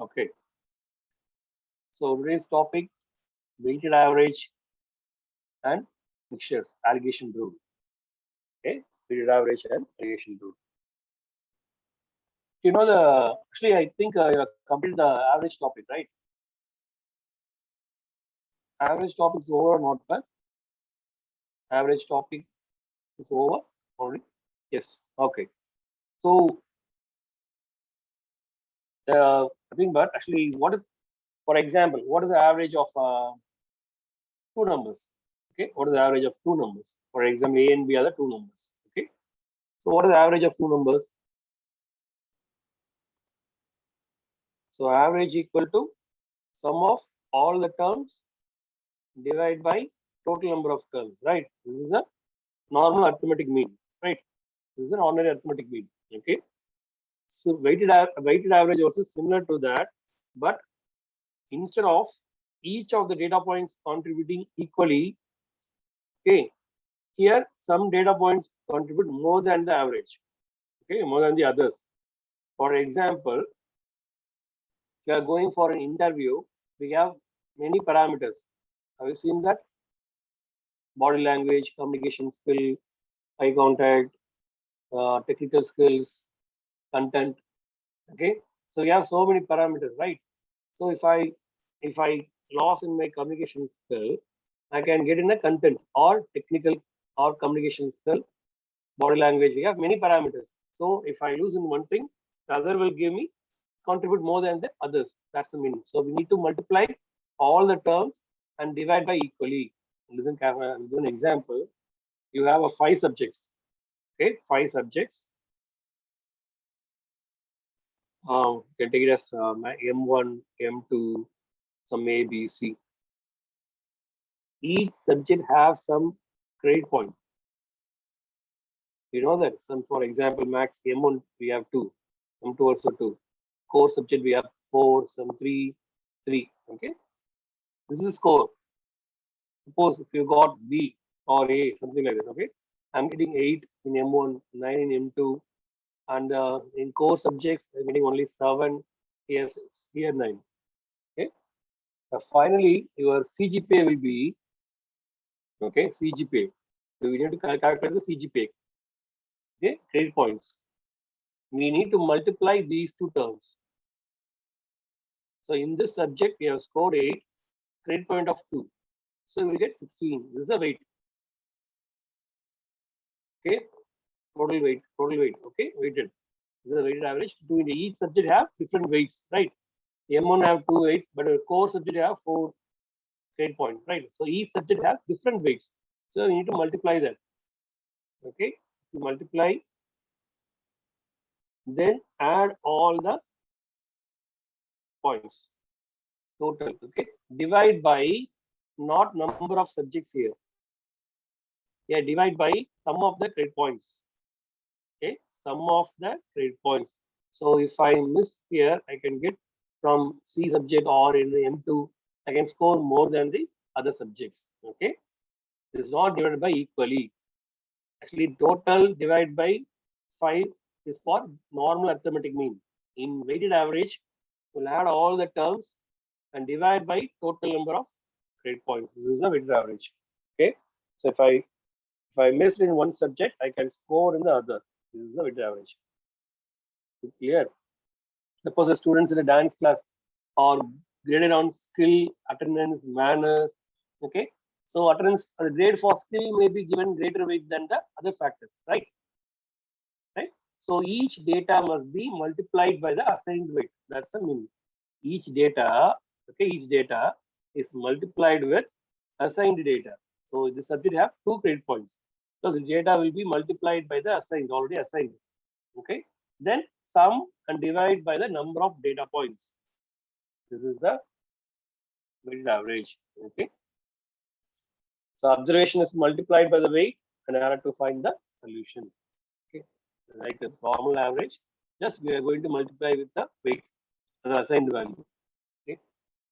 Okay. So today's topic, weighted average and mixtures, allegation rule. Okay, weighted average and allegation rule. You know the actually I think you have completed the average topic, right? Average topic is over or not, but average topic is over already. Yes. Okay. So I think, but actually, what is, for example, what is the average of two numbers? Okay, what is the average of two numbers? For example, A and B are the two numbers. Okay, so what is the average of two numbers? So average equal to sum of all the terms divided by total number of terms, right? This is a normal arithmetic mean, right? This is an ordinary arithmetic mean. Okay, so weighted average also similar to that, but instead of each of the data points contributing equally, okay, here some data points contribute more than the average, okay, more than the others. For example, if you are going for an interview, we have many parameters. Have you seen that? Body language, communication skill, eye contact, technical skills, content. Okay, so we have so many parameters, right? So if I lost in my communication skill, I can get in a content or technical or communication skill, body language. We have many parameters. So if I lose in one thing, the other will give me contribute more than the others. That's the meaning. So we need to multiply all the terms and divide by equally. Listen, I'll give an example. You have a 5 subjects. Okay, 5 subjects. You can take it as M1, M2, some A, B, C. Each subject have some grade point. You know that. Some, for example, max M1 we have 2, M2 also 2. Core subject we have 4, some 3, 3. Okay, this is core. Suppose if you got B or A, something like that. Okay, I'm getting 8 in M1, 9 in M2, and in core subjects I'm getting only 7, here 6, here 9. Okay, finally your CGPA will be, okay, CGPA. So we need to calculate the CGPA. Okay, grade points. We need to multiply these two terms. So in this subject, we have scored 8, grade point of 2. So we get 16. This is the weight. Okay, total weight, okay, weighted. This is the weighted average. Each subject have different weights, right? M1 have 2 weights, but a core subject have 4 grade points, right? So each subject have different weights. So we need to multiply that. Okay, to multiply, then add all the points total. Okay, divide by not number of subjects here. Yeah, divide by sum of the grade points. Okay, sum of the grade points. So if I miss here, I can get from C subject or in the M2, I can score more than the other subjects. Okay, this is not divided by equally. Actually, total divided by 5 is for normal arithmetic mean. In weighted average, we'll add all the terms and divide by total number of grade points. This is a weighted average. Okay, so if I missed in one subject, I can score in the other. This is the weighted average. Clear? Suppose the students in a dance class are graded on skill, attendance, manners. Okay, so attendance grade for skill may be given greater weight than the other factors, right? Right. So each data must be multiplied by the assigned weight. That's the meaning. Each data, okay, each data is multiplied with assigned data. So the subject have 2 grade points. So the data will be multiplied by the assigned, already assigned. Okay. Then sum and divide by the number of data points. This is the weighted average. Okay. So observation is multiplied by the weight and I have to find the solution. Okay. Like the normal average, just we are going to multiply with the weight and the assigned value. Okay.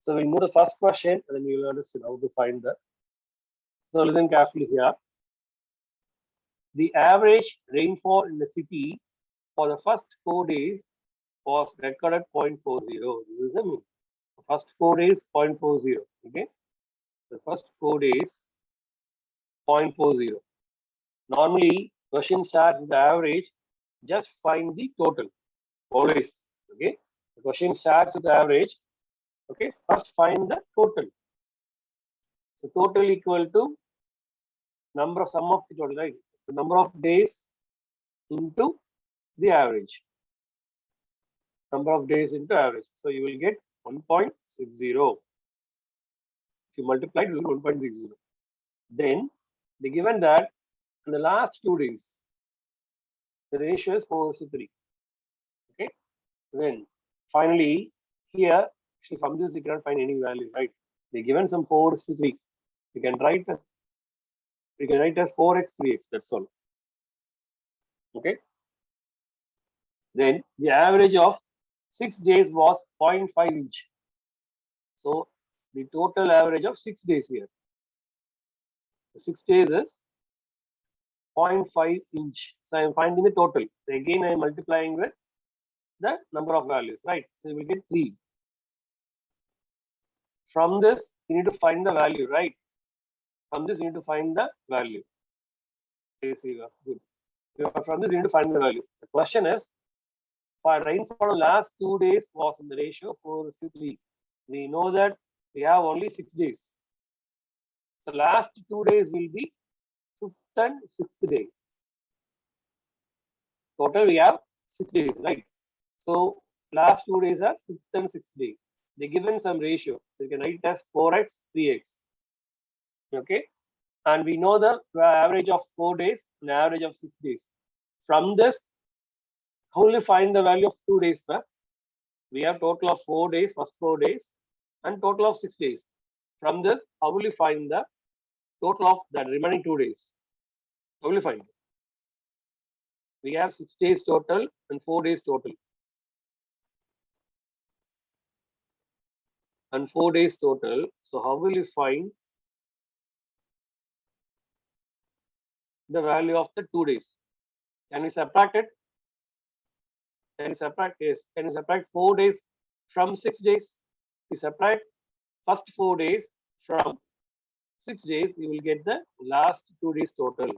So we move the first question and then you will understand how to find the. So listen carefully here. The average rainfall in the city for the first 4 days was recorded 0.40. This is the mean. The first 4 days 0.40. Okay. The first 4 days 0.40. Normally, question starts with the average. Just find the total. Always. Okay. The question starts with the average. Okay. First find the total. So total equal to number of sum of the total, right? So number of days into the average. Number of days into average. So you will get 1.60. If you multiply it, you will get 1.60. Then they given that in the last 2 days, the ratio is 4:3. Okay. Then finally here, actually from this we cannot find any value, right? They given some 4:3. We can write as 4x 3x. That's all. Okay. Then the average of 6 days was 0.5 inch. So the total average of 6 days here. The 6 days is 0.5 inch. So I am finding the total. So again, I am multiplying with the number of values, right? So we will get 3. From this, you need to find the value, right? From this, you need to find the value. Okay, so good. From this, you need to find the value. The question is, for rainfall last 2 days was in the ratio 4:3. We know that we have only 6 days. So last 2 days will be 5th and 6th day. Total we have 6 days, right? So last 2 days are 5th and 6th day. They given some ratio. So you can write it as 4x, 3x. Okay. And we know the average of 4 days and average of 6 days. From this, how will you find the value of 2 days? We have total of 4 days, first 4 days, and total of 6 days. From this, how will you find the total of the remaining 2 days? How will you find it? We have 6 days total and 4 days total. And 4 days total. So how will you find the value of the 2 days? Can we subtract it? Can you subtract? Yes. Can you subtract 4 days from 6 days? You subtract first 4 days from 6 days, you will get the last 2 days total.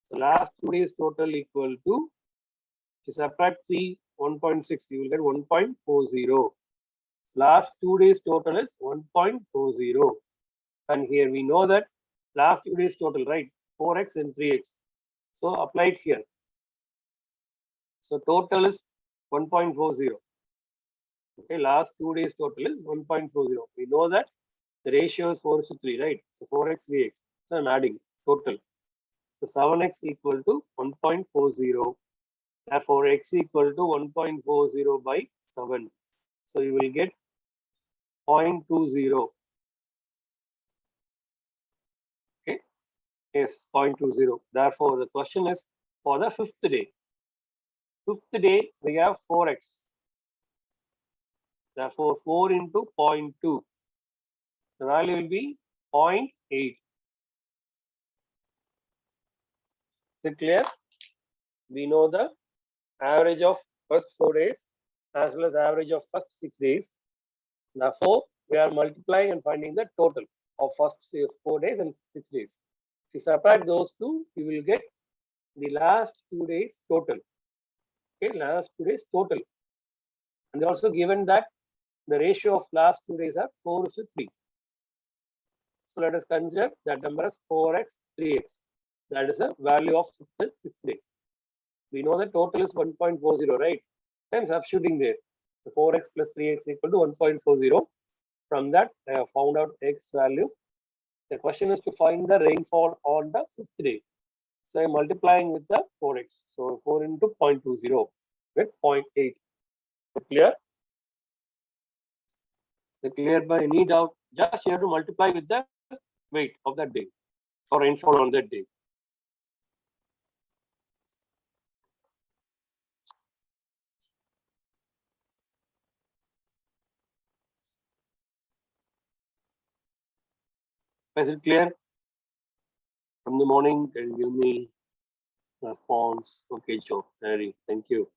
So last 2 days total equal to, if you subtract 3, 1.6, you will get 1.40. Last 2 days total is 1.40. And here we know that last 2 days total, right? 4x and 3x. So apply it here. So total is 1.40. Okay, last 2 days total is 1.40. We know that the ratio is 4:3, right? So 4x, 3x. So I'm adding total. So 7x equal to 1.40. Therefore, x equal to 1.40 by 7. So you will get 0.20. Okay. Yes, 0.20. Therefore, the question is for the 5th day. 5th day, we have 4x. Therefore, 4 into 0.2. The value will be 0.8. Is it clear? We know the average of first 4 days as well as average of first 6 days. Therefore, we are multiplying and finding the total of first 4 days and 6 days. If you subtract those two, you will get the last 2 days total. Okay, last 2 days total. And they also given that the ratio of last 2 days are 4:3. So let us consider that number as 4x, 3x. That is the value of 5th and 6th day. We know the total is 1.40, right? I'm substituting there. So 4x plus 3x equal to 1.40. From that, I have found out x value. The question is to find the rainfall on the 5th day. So I'm multiplying with the 4x. So 4 into 0.20 with 0.8. Clear? The clear by any doubt? Just you have to multiply with the weight of that day or rainfall on that day. Is it clear? From the morning, can you give me response? Okay, Joe. Ready. Thank you.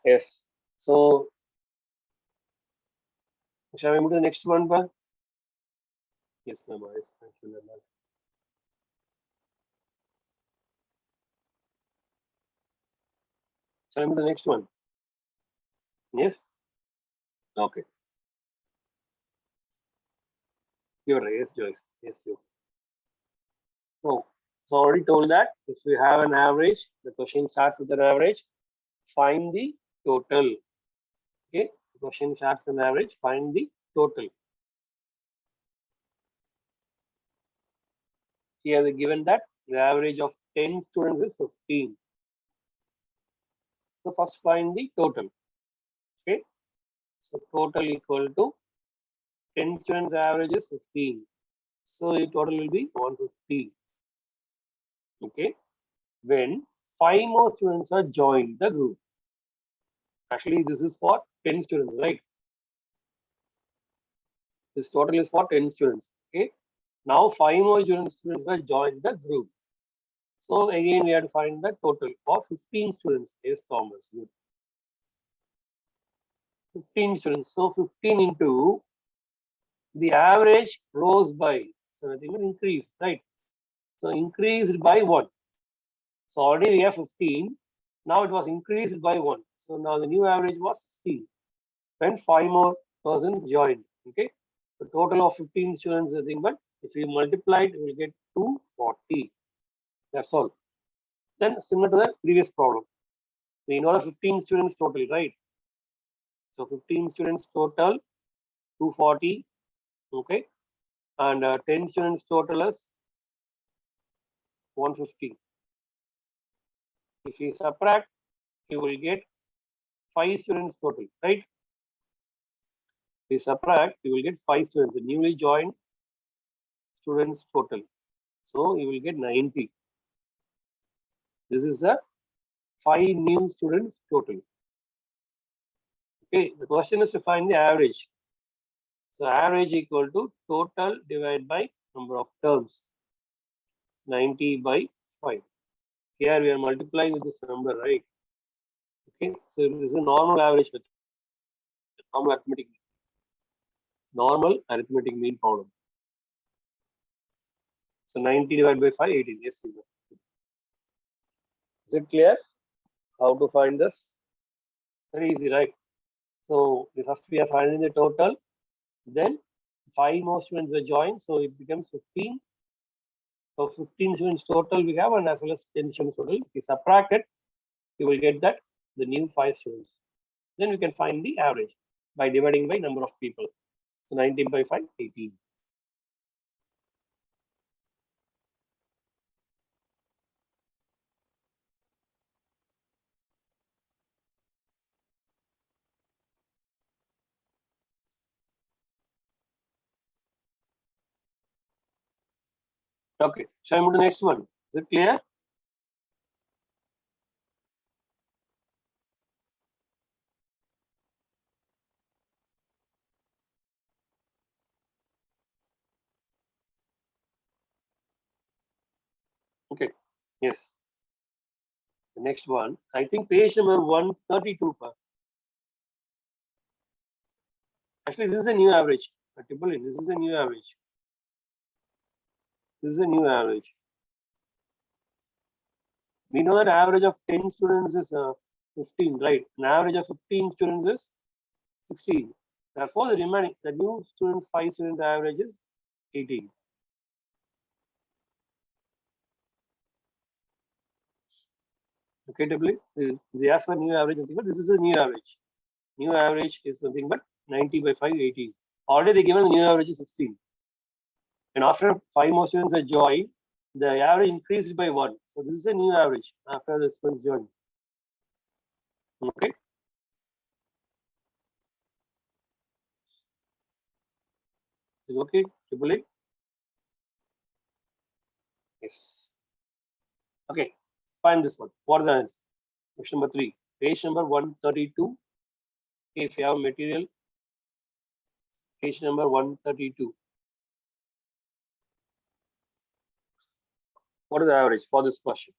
Yes. So shall we move to the next one, pa? Yes, ma'am. Yes, thank you, ma'am. Shall we move to the next one? Yes. Okay. You're right. Yes, Joyce. Yes, you. So already told that if we have an average, the question starts with an average. Find the total. Okay. The question starts an average. Find the total. Here they given that the average of 10 students is 15. So first find the total. Okay. So total equal to 10 students average is 15. So the total will be 150. Okay. When 5 more students are joined the group. Actually, this is for 10 students, right? This total is for 10 students. Okay. Now 5 more students will join the group. So again, we have to find the total for 15 students. Yes, Thomas. Good. 15 students. So 15 into the average rose by, so nothing will increase, right? So increased by 1. So already we have 15. Now it was increased by 1. So now the new average was 16. When 5 more persons joined. Okay. The total of 15 students is nothing but if we multiply it, we will get 240. That's all. Then similar to the previous problem. We know the 15 students total, right? So 15 students total, 240. Okay. And 10 students total is 150. If we subtract, you will get 5 students total, right? We subtract, you will get 5 students, the newly joined students total. So you will get 90. This is the 5 new students total. Okay, the question is to find the average. So average equal to total divided by number of terms. 90 by 5. Here we are multiplying with this number, right? Okay, so this is a normal average method, normal arithmetic mean problem. So 90 divided by 5, 18. Yes, is it clear how to find this? Very easy, right? So first we are finding the total, then 5 more students were joined, so it becomes 15. So 15 students total we have, and as well as 10 students total. If you subtract it, you will get that the new 5 students. Then we can find the average by dividing by number of people. So 19 by 5, 18. Okay, shall I move to the next one? Is it clear? Okay, yes. The next one, I think page number 132. Actually, this is a new average. This is a new average. This is a new average. We know that average of 10 students is 15, right? An average of 15 students is 16. Therefore, the new students, 5 students average is 18. Okay, doubly. They ask for new average, nothing but this is a new average. New average is nothing but 90 by 5, 18. Already they given the new average is 16. And after 5 more students are joined, the average increased by 1. So this is a new average after the students join. Okay. Is it okay? Triple A? Yes. Okay. Find this one. What is the answer? Question number 3. Page number 132. If you have material, page number 132. What is the average for this question?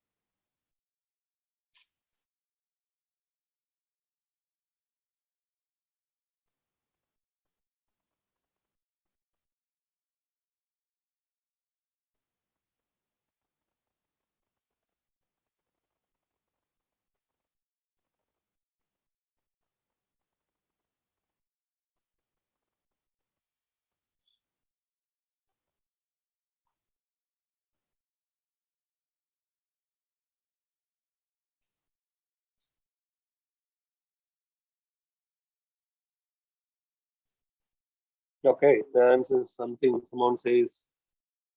Okay, the answer is something. Someone says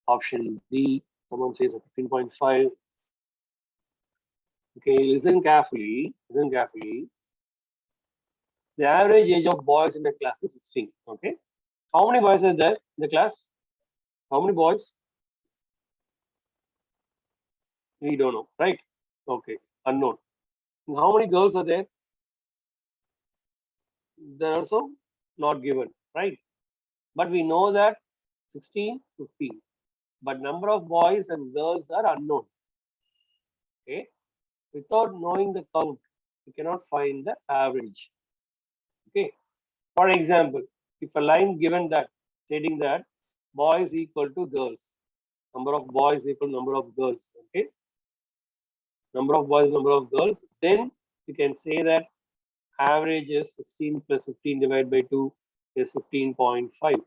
option B. Someone says 15.5. Okay, listen carefully. Listen carefully. The average age of boys in the class is 16. Okay. How many boys are there in the class? How many boys? We don't know, right? Okay, unknown. And how many girls are there? They're also not given, right? But we know that 16, 15. But number of boys and girls are unknown. Okay. Without knowing the count, we cannot find the average. Okay. For example, if a line given that stating that boys equal to girls, number of boys equal number of girls, okay, number of boys, number of girls, then you can say that average is 16 plus 15 divided by 2 is 15.5. Okay,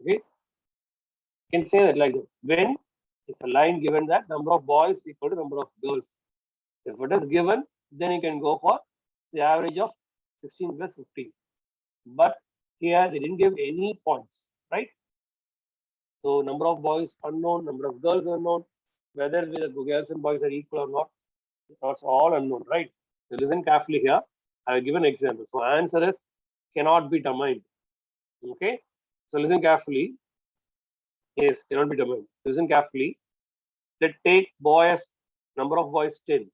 you can say that like that. When if a line given that number of boys equal to number of girls, if it is given, then you can go for the average of 16 plus 15. But here they didn't give any points, right? So number of boys unknown, number of girls unknown, whether the girls and boys are equal or not, that's all unknown, right? So listen carefully here. I will give an example. So answer is cannot be determined. Okay. So listen carefully. Yes, cannot be determined. Listen carefully. Let's take boys, number of boys 10.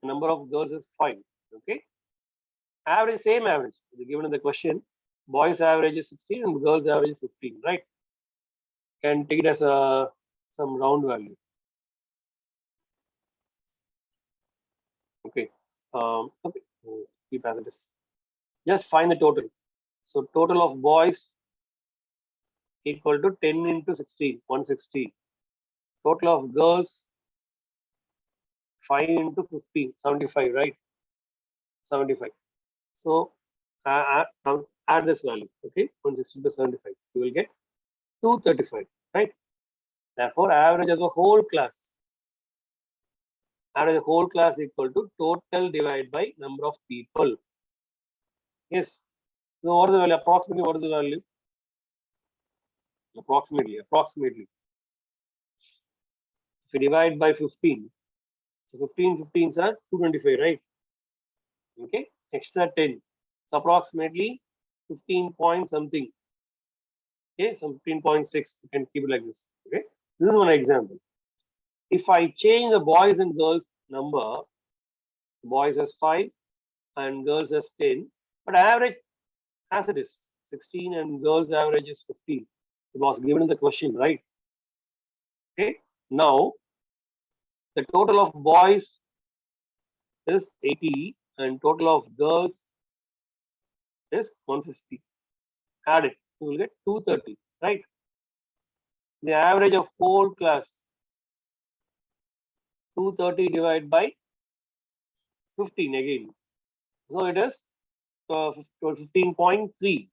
Number of girls is 5. Okay. Average, same average. Given in the question, boys average is 16 and girls average is 15, right? Can take it as a some round value. Okay. Okay. Keep as it is. Just find the total. So total of boys equal to 10 into 16, 160. Total of girls 5 into 15, 75, right? 75. So add this value, okay? 160 to 75. You will get 235, right? Therefore, average of the whole class. Average of the whole class equal to total divided by number of people. Yes. So what is the value? Approximately what is the value? Approximately. If you divide by 15, so 15 15s are 225, right? Okay. Extra 10. So approximately 15 point something. Okay, so 15.6. You can keep it like this. Okay. This is one example. If I change the boys and girls number, boys as 5 and girls as 10, but average as it is 16 and girls average is 15. It was given in the question, right? Okay. Now the total of boys is 80 and total of girls is 150. Add it, you will get 230, right? The average of whole class 230 divided by 15 again. So it is 15.3.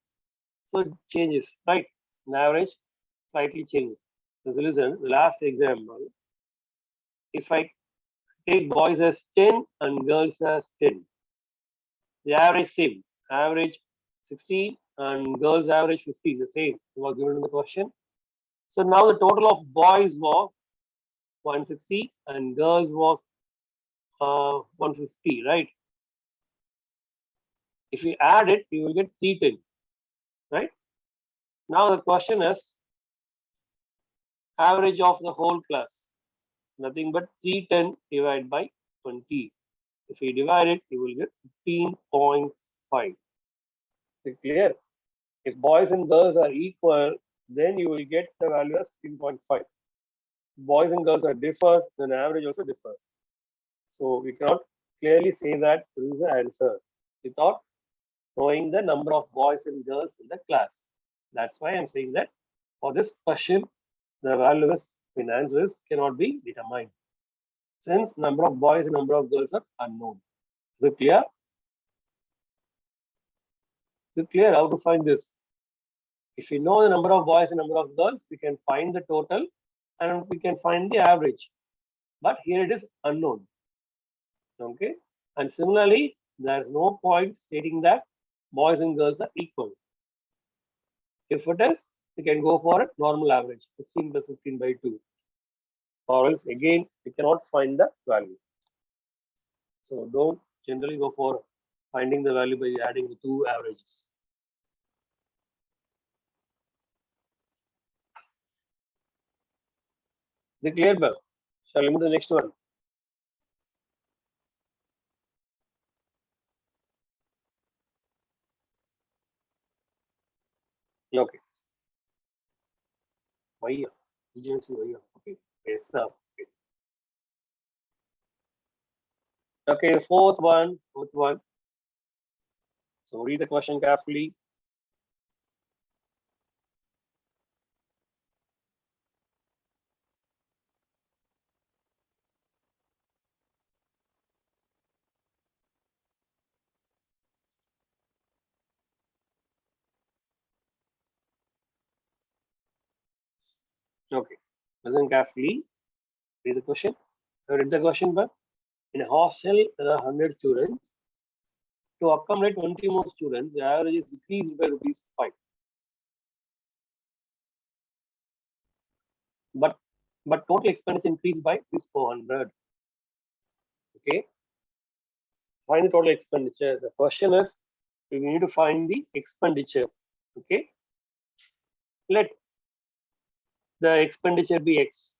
So it changes, right? The average slightly changes. So listen, the last example. If I take boys as 10 and girls as 10, the average same. Average 16 and girls average 15, the same. It was given in the question. So now the total of boys was 160 and girls was 150, right? If you add it, you will get 310, right? Now the question is average of the whole class. Nothing but 310 divided by 20. If you divide it, you will get 15.5. Is it clear? If boys and girls are equal, then you will get the value as 15.5. Boys and girls are differ, then average also differs. So we cannot clearly say that this is the answer without knowing the number of boys and girls in the class. That's why I'm saying that for this question, the value is finances cannot be determined since number of boys and number of girls are unknown. Is it clear? Is it clear how to find this? If we know the number of boys and number of girls, we can find the total and we can find the average. But here it is unknown. Okay. And similarly, there is no point stating that boys and girls are equal. If it is, you can go for a normal average, 16 plus 15 by 2. Or else again, you cannot find the value. So don't generally go for finding the value by adding the two averages. Is it clear, Bob? Shall we move to the next one? Okay. Why? Agency, why? Okay. Yes, sir. Okay. Okay, fourth one. So read the question carefully. Okay. Listen carefully. Read the question. Read the question, but in a hostel, there are 100 students. To accommodate 20 more students, the average is decreased by ₹5. But total expense increased by ₹400. Okay. Find the total expenditure. The question is, we need to find the expenditure. Okay. Let the expenditure be X.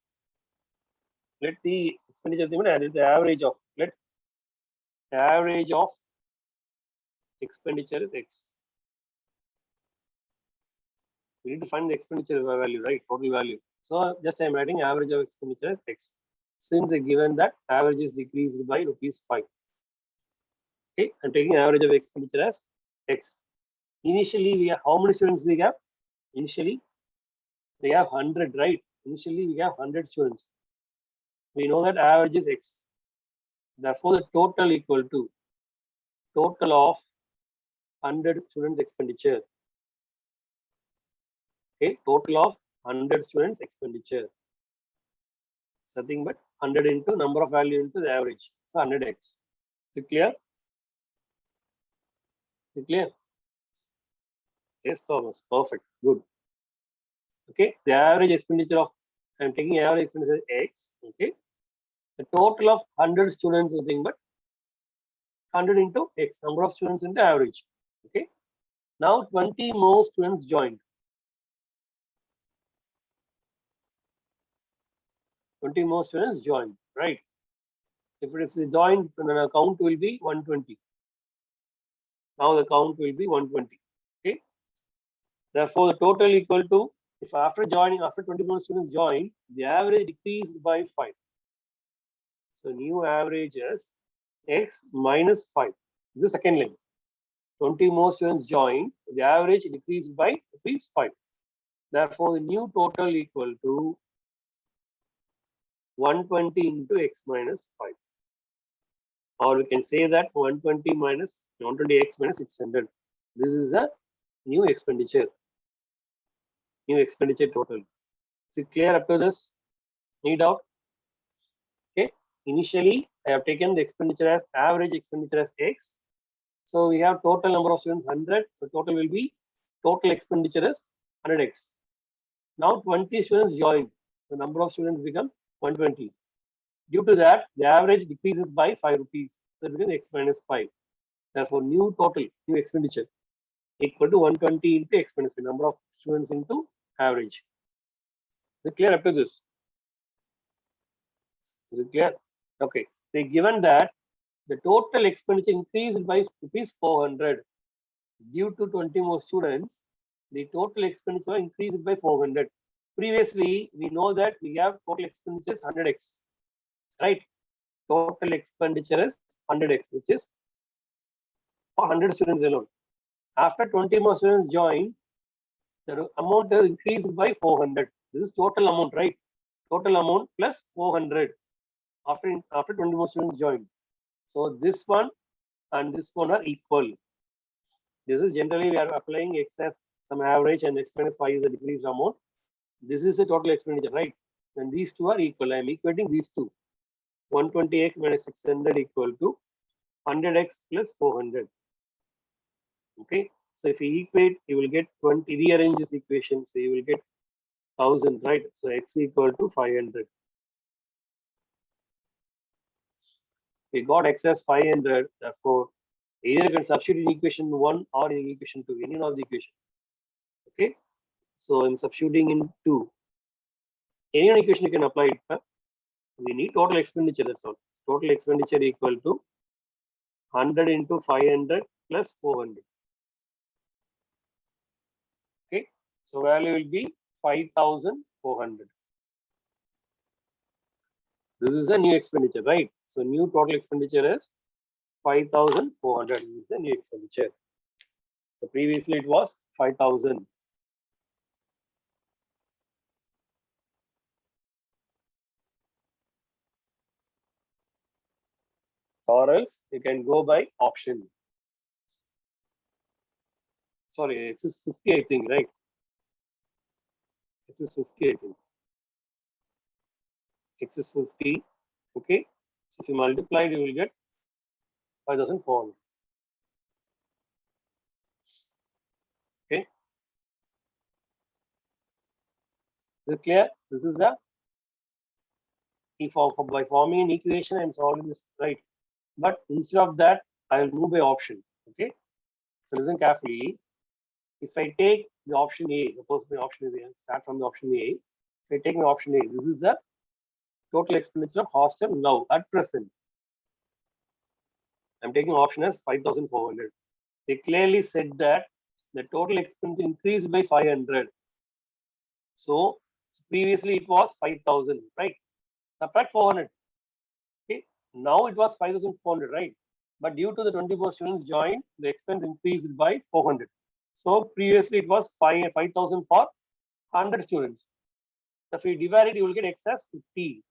Let the expenditure be the average of, let the average of expenditure is X. We need to find the expenditure value, right? Total value. So just I'm writing average of expenditure is X. Since given that average is decreased by ₹5. Okay, I'm taking average of expenditure as X. Initially, we have how many students we have? Initially, we have 100, right? Initially, we have 100 students. We know that average is X. Therefore, the total equal to total of 100 students expenditure. Okay, total of 100 students expenditure. Nothing but 100 into number of value into the average. So 100x. Is it clear? Is it clear? Yes, Thomas. Perfect. Good. Okay, the average expenditure of, I'm taking average expenditure X. Okay, the total of 100 students, nothing but 100 into X, number of students into average. Okay, now 20 more students joined. 20 more students joined, right? If they join, then the count will be 120. Now the count will be 120. Okay, therefore the total equal to, if after 20 more students join, the average decreased by 5. So new average is X minus 5. This is the second line. 20 more students join, the average decreased by ₹5. Therefore, the new total equal to 120 into X minus 5. Or we can say that 120 minus 120X minus 600. This is a new expenditure. New expenditure total. Is it clear up to this? Any doubt? Okay. Initially, I have taken the expenditure as average expenditure as X. So we have total number of students 100. So total will be, total expenditure is 100x. Now 20 students joined. The number of students become 120. Due to that, the average decreases by ₹5. So it becomes X minus 5. Therefore, new total, new expenditure equal to 120 into expenditure, number of students into average. Is it clear up to this? Is it clear? Okay. They given that the total expenditure increased by ₹400 due to 20 more students. The total expenditure increased by 400. Previously, we know that we have total expenditure is 100x, right? Total expenditure is 100x, which is for 100 students alone. After 20 more students join, the amount is increased by 400. This is total amount, right? Total amount plus 400 after 20 more students join. So this one and this one are equal. This is generally we are applying excess, some average, and expense 5 is a decreased amount. This is the total expenditure, right? And these two are equal. I am equating these two. 120x minus 600 equal to 100x plus 400. Okay. So if you equate, you will get 20, rearrange this equation. So you will get 1000, right? So x equal to 500. We got x as 500, therefore either you can substitute in equation 1 or in equation 2, any of the equation. Okay, so I'm substituting in 2. Any one equation you can apply it. We need total expenditure, that's all. Total expenditure equal to 100 into 500 plus 400. Okay, so value will be 5400. This is a new expenditure, right? So new total expenditure is 5400 is the new expenditure. So previously it was 5000. Or else you can go by option. Sorry, X is 50, I think, right? X is 50, I think. X is 50. Okay. So if you multiply, you will get 5400. Okay. Is it clear? This is the by forming an equation, I'm solving this, right? But instead of that, I will move by option. Okay. So listen carefully. If I take the option A, suppose my option is A, start from the option A. If I take my option A, this is the total expenditure of hostel now at present. I'm taking option as 5400. They clearly said that the total expense increased by 500. So previously it was 5000, right? Subtract 400. Okay. Now it was 5400, right? But due to the 24 students joined, the expense increased by 400. So previously it was 5000 for 100 students. If we divide it, you will get excess 50.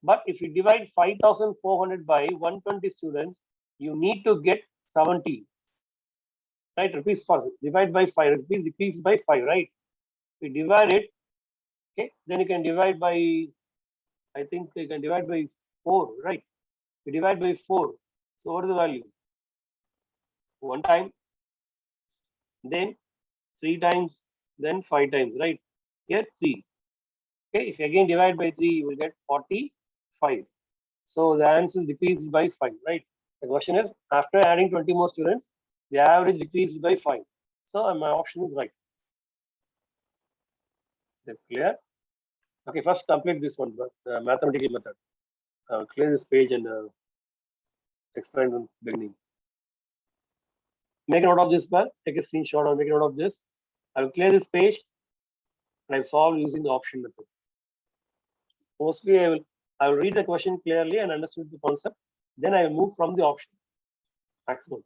But if you divide 5400 by 120 students, you need to get 70. Right? Rupees first. Divide by 5. Rupees decreased by 5, right? We divide it. Okay. Then you can divide by, I think you can divide by 4, right? We divide by 4. So what is the value? 1 time, then 3 times, then 5 times, right? Here 3. Okay. If you again divide by 3, you will get 45. So the answer is decreased by 5, right? The question is, after adding 20 more students, the average decreased by 5. So my option is right. Is that clear? Okay, first complete this one, but mathematical method. Clear this page and explain from the beginning. Make a note of this, but take a screenshot or make a note of this. I will clear this page and I've solved using the option method. Mostly I will read the question clearly and understand the concept. Then I will move from the option. Maximum.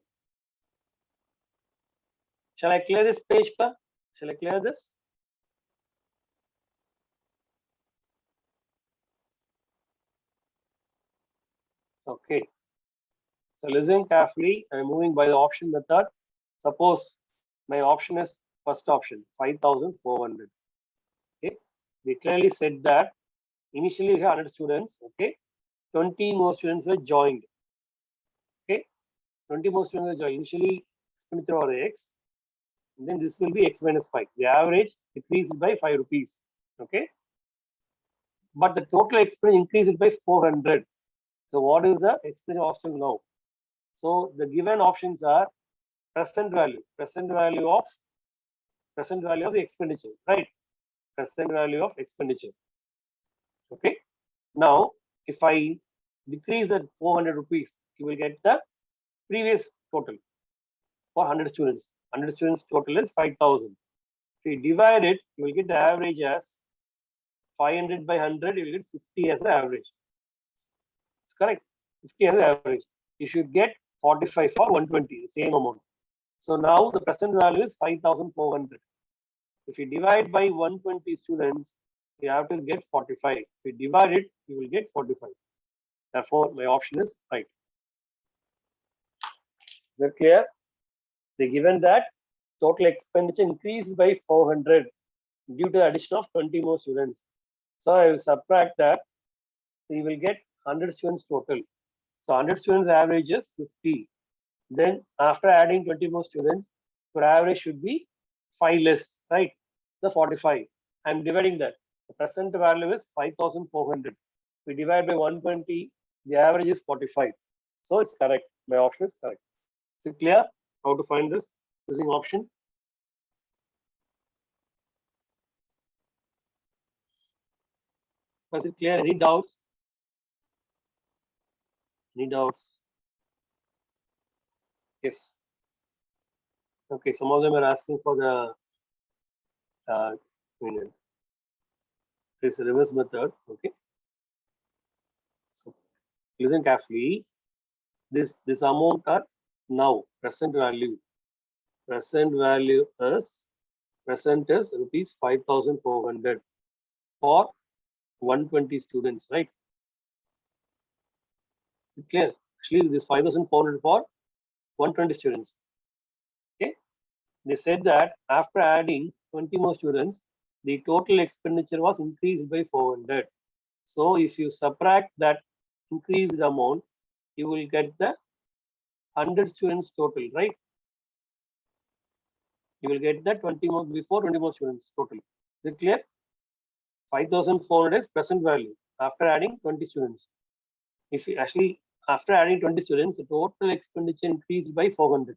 Shall I clear this page, pa? Shall I clear this? Okay. So listen carefully. I'm moving by the option method. Suppose my option is first option, 5400. Okay. We clearly said that initially we have 100 students. Okay. 20 more students were joined. Okay. 20 more students were joined. Initially expenditure or X. And then this will be X minus 5. The average decreased by 5 rupees. Okay. But the total expense increased by 400. So what is the expenditure option now? So the given options are present value of the expenditure, right? Present value of expenditure. Okay. Now, if I decrease that 400 rupees, you will get the previous total for 100 students. 100 students total is 5000. If you divide it, you will get the average as 500 by 100. You will get 50 as the average. It's correct. 50 as the average. You should get 45 for 120, the same amount. So now the present value is 5400. If you divide by 120 students, you have to get 45. If you divide it, you will get 45. Therefore, my option is right. Is that clear? They given that total expenditure increased by 400 due to the addition of 20 more students. So I will subtract that. So you will get 100 students total. So 100 students average is 50. Then after adding 20 more students, your average should be 5 less, right? The 45. I'm dividing that. The present value is 5,400. We divide by 120, the average is 45. So it's correct. My option is correct. Is it clear how to find this using option? Was it clear? Any doubts? Any doubts? Yes. Okay, some of them are asking for the this reverse method. Okay. So listen carefully. This amount are now present value. Present value is rupees 5,400 for 120 students, right? Is it clear? Actually, this 5,400 for 120 students. Okay. They said that after adding 20 more students, the total expenditure was increased by 400. So if you subtract that increased amount, you will get the 100 students total, right? You will get the 20 more before 20 more students total. Is it clear? 5,400 is present value after adding 20 students. If you actually after adding 20 students, the total expenditure increased by 400.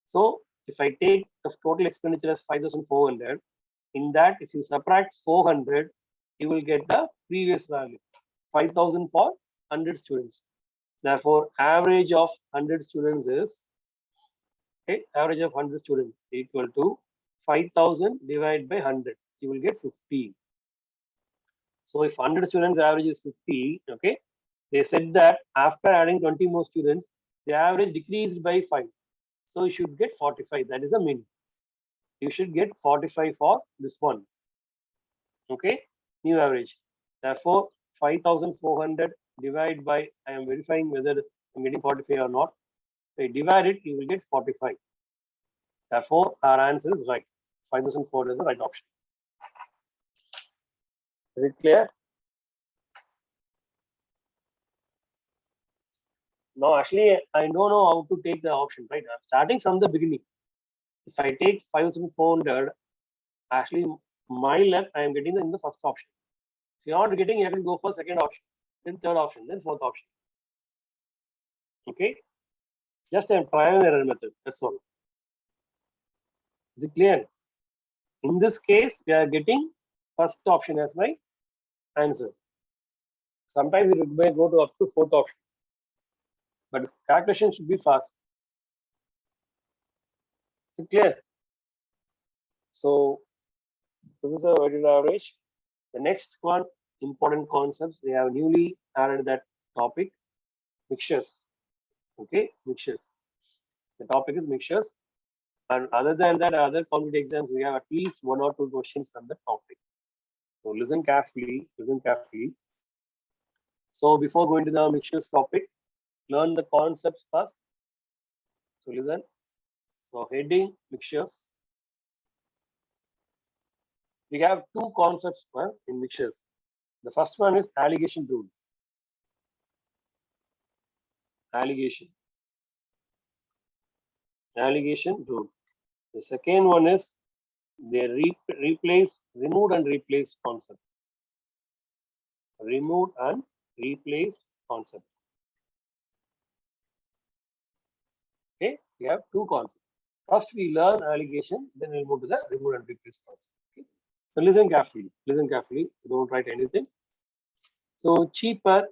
So if I take the total expenditure as 5,400, in that if you subtract 400, you will get the previous value, 5,000 for 100 students. Therefore, average of 100 students is, okay, average of 100 students equal to 5,000 divided by 100. You will get 50. So if 100 students average is 50, okay, they said that after adding 20 more students, the average decreased by 5. So you should get 45. That is the mean. You should get 45 for this one. Okay, new average. Therefore, 5,400 divided by, I am verifying whether I'm getting 45 or not. If I divide it, you will get 45. Therefore, our answer is right. 5,400 is the right option. Is it clear? No, actually, I don't know how to take the option, right? I'm starting from the beginning. If I take 5,400, actually, my left, I am getting in the first option. If you're not getting, you can go for second option, then third option, then fourth option. Okay? Just a trial and error method. That's all. Is it clear? In this case, we are getting first option as my answer. Sometimes it may go to up to fourth option, but calculation should be fast. Is it clear? So this is a weighted average. The next one, important concepts. They have newly added that topic, mixtures. Okay, mixtures. The topic is mixtures. And other than that, other competitive exams, we have at least 1 or 2 questions from the topic. So listen carefully, listen carefully. So before going to the mixtures topic, learn the concepts first. So listen. So heading mixtures. We have 2 concepts in mixtures. The first one is allegation rule. Allegation. Allegation rule. The second one is they removed and replaced concept. Removed and replaced concept. Okay, we have 2 concepts. First, we learn allegation, then we'll move to the remove and replace concept. Okay? So listen carefully. Listen carefully. So don't write anything. So cheaper.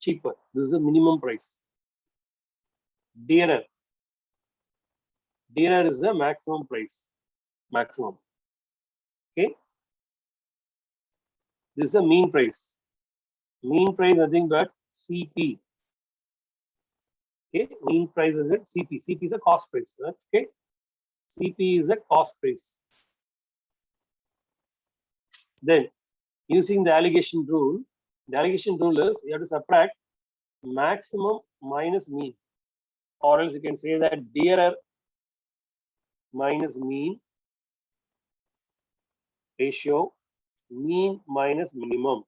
This is the minimum price. Dearer. Dearer is the maximum price. Maximum. Okay. This is a mean price. Mean price nothing but CP. Okay. Mean price is it CP. CP is a cost price. Okay. CP is a cost price. Then using the allegation rule is you have to subtract maximum minus mean, or else you can say that dearer minus mean ratio, mean minus minimum.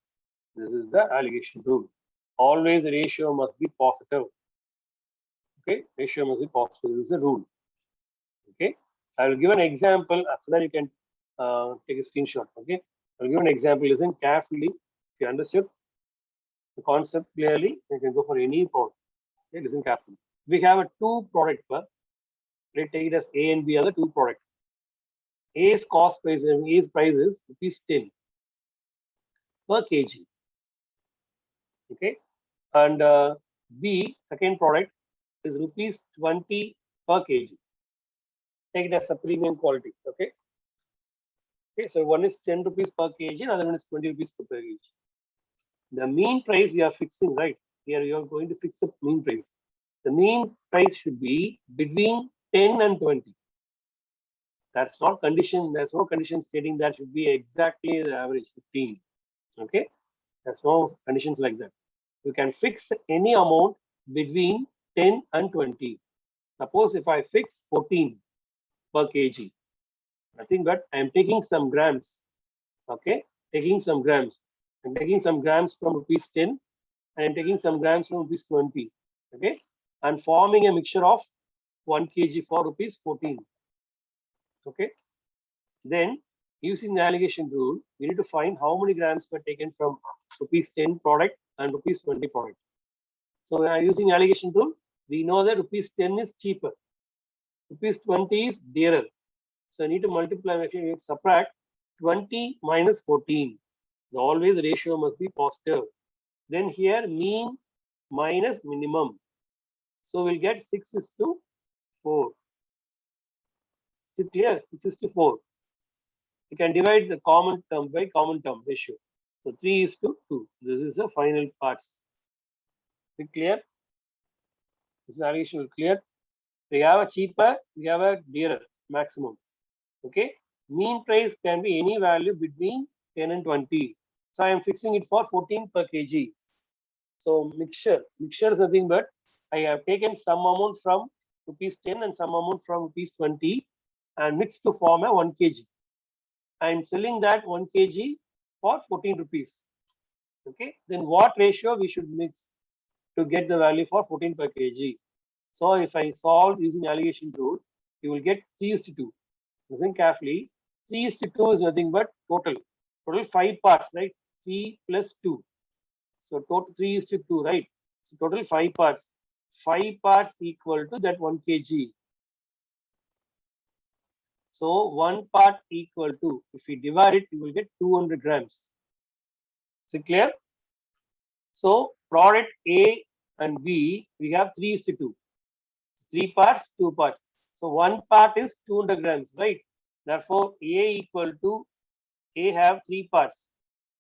This is the allegation rule. Always the ratio must be positive. Okay, ratio must be positive. This is a rule. Okay, I will give an example. After that, you can take a screenshot. Okay, I'll give an example. Listen carefully. If you understood the concept clearly, you can go for any product. Okay, listen carefully. We have a two product. Let's take it as A and B are the two products. A's cost price and A's price is ₹10 per kg. Okay, and B second product is ₹20 per kg. Take it as a premium quality. Okay. Okay, so one is 10 rupees per kg, and other one is 20 rupees per kg. The mean price you are fixing, right? Here you are going to fix the mean price. The mean price should be between 10 and 20. That's not condition. There's no condition stating that should be exactly the average 15. Okay, there's no conditions like that. You can fix any amount between 10 and 20. Suppose if I fix 14 per kg, nothing but I am taking some grams. Okay, taking some grams. I'm taking some grams from ₹10 and I'm taking some grams from ₹20. Okay, and forming a mixture of 1 kg for ₹14. Okay, then using the allegation rule, we need to find how many grams were taken from ₹10 product and ₹20 product. So using allegation rule, we know that ₹10 is cheaper, ₹20 is dearer. So I need to multiply, actually need to subtract 20 minus 14. So always the ratio must be positive. Then here mean minus minimum. So we'll get 6:4. Is it clear? 6:4. You can divide the common term by common term ratio. So 3:2. This is the final parts. Is it clear? This allegation is clear. We have a cheaper, we have a dearer maximum. Okay. Mean price can be any value between 10 and 20. So I am fixing it for 14 per kg. So mixture is nothing but I have taken some amount from ₹10 and some amount from ₹20 and mixed to form a 1 kg. I am selling that 1 kg for 14 rupees. Okay, then what ratio we should mix to get the value for 14 per kg? So if I solve using allegation rule, you will get 3:2. Listen carefully. 3:2 is nothing but total 5 parts, right? 3 plus 2. So total 3:2, right? So total 5 parts. 5 parts equal to that 1 kg. So 1 part equal to, if we divide it, you will get 200 grams. Is it clear? So product A and B, we have 3:2. 3 parts, 2 parts. So 1 part is 200 grams, right? Therefore, A equal to, A have 3 parts.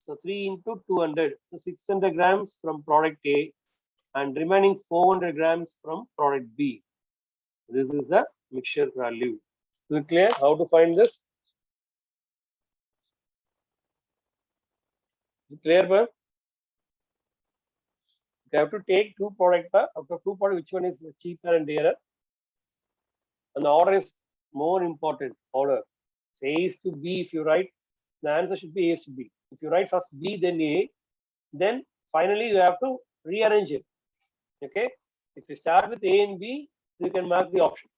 So 3 into 200. So 600 grams from product A and remaining 400 grams from product B. This is the mixture value. Is it clear how to find this? Is it clear, bro? You have to take two products. After two products, which one is cheaper and dearer? And the order is more important. Order. So A is to B. If you write, the answer should be A is to B. If you write first B, then A, then finally you have to rearrange it. Okay. If you start with A and B, you can mark the option.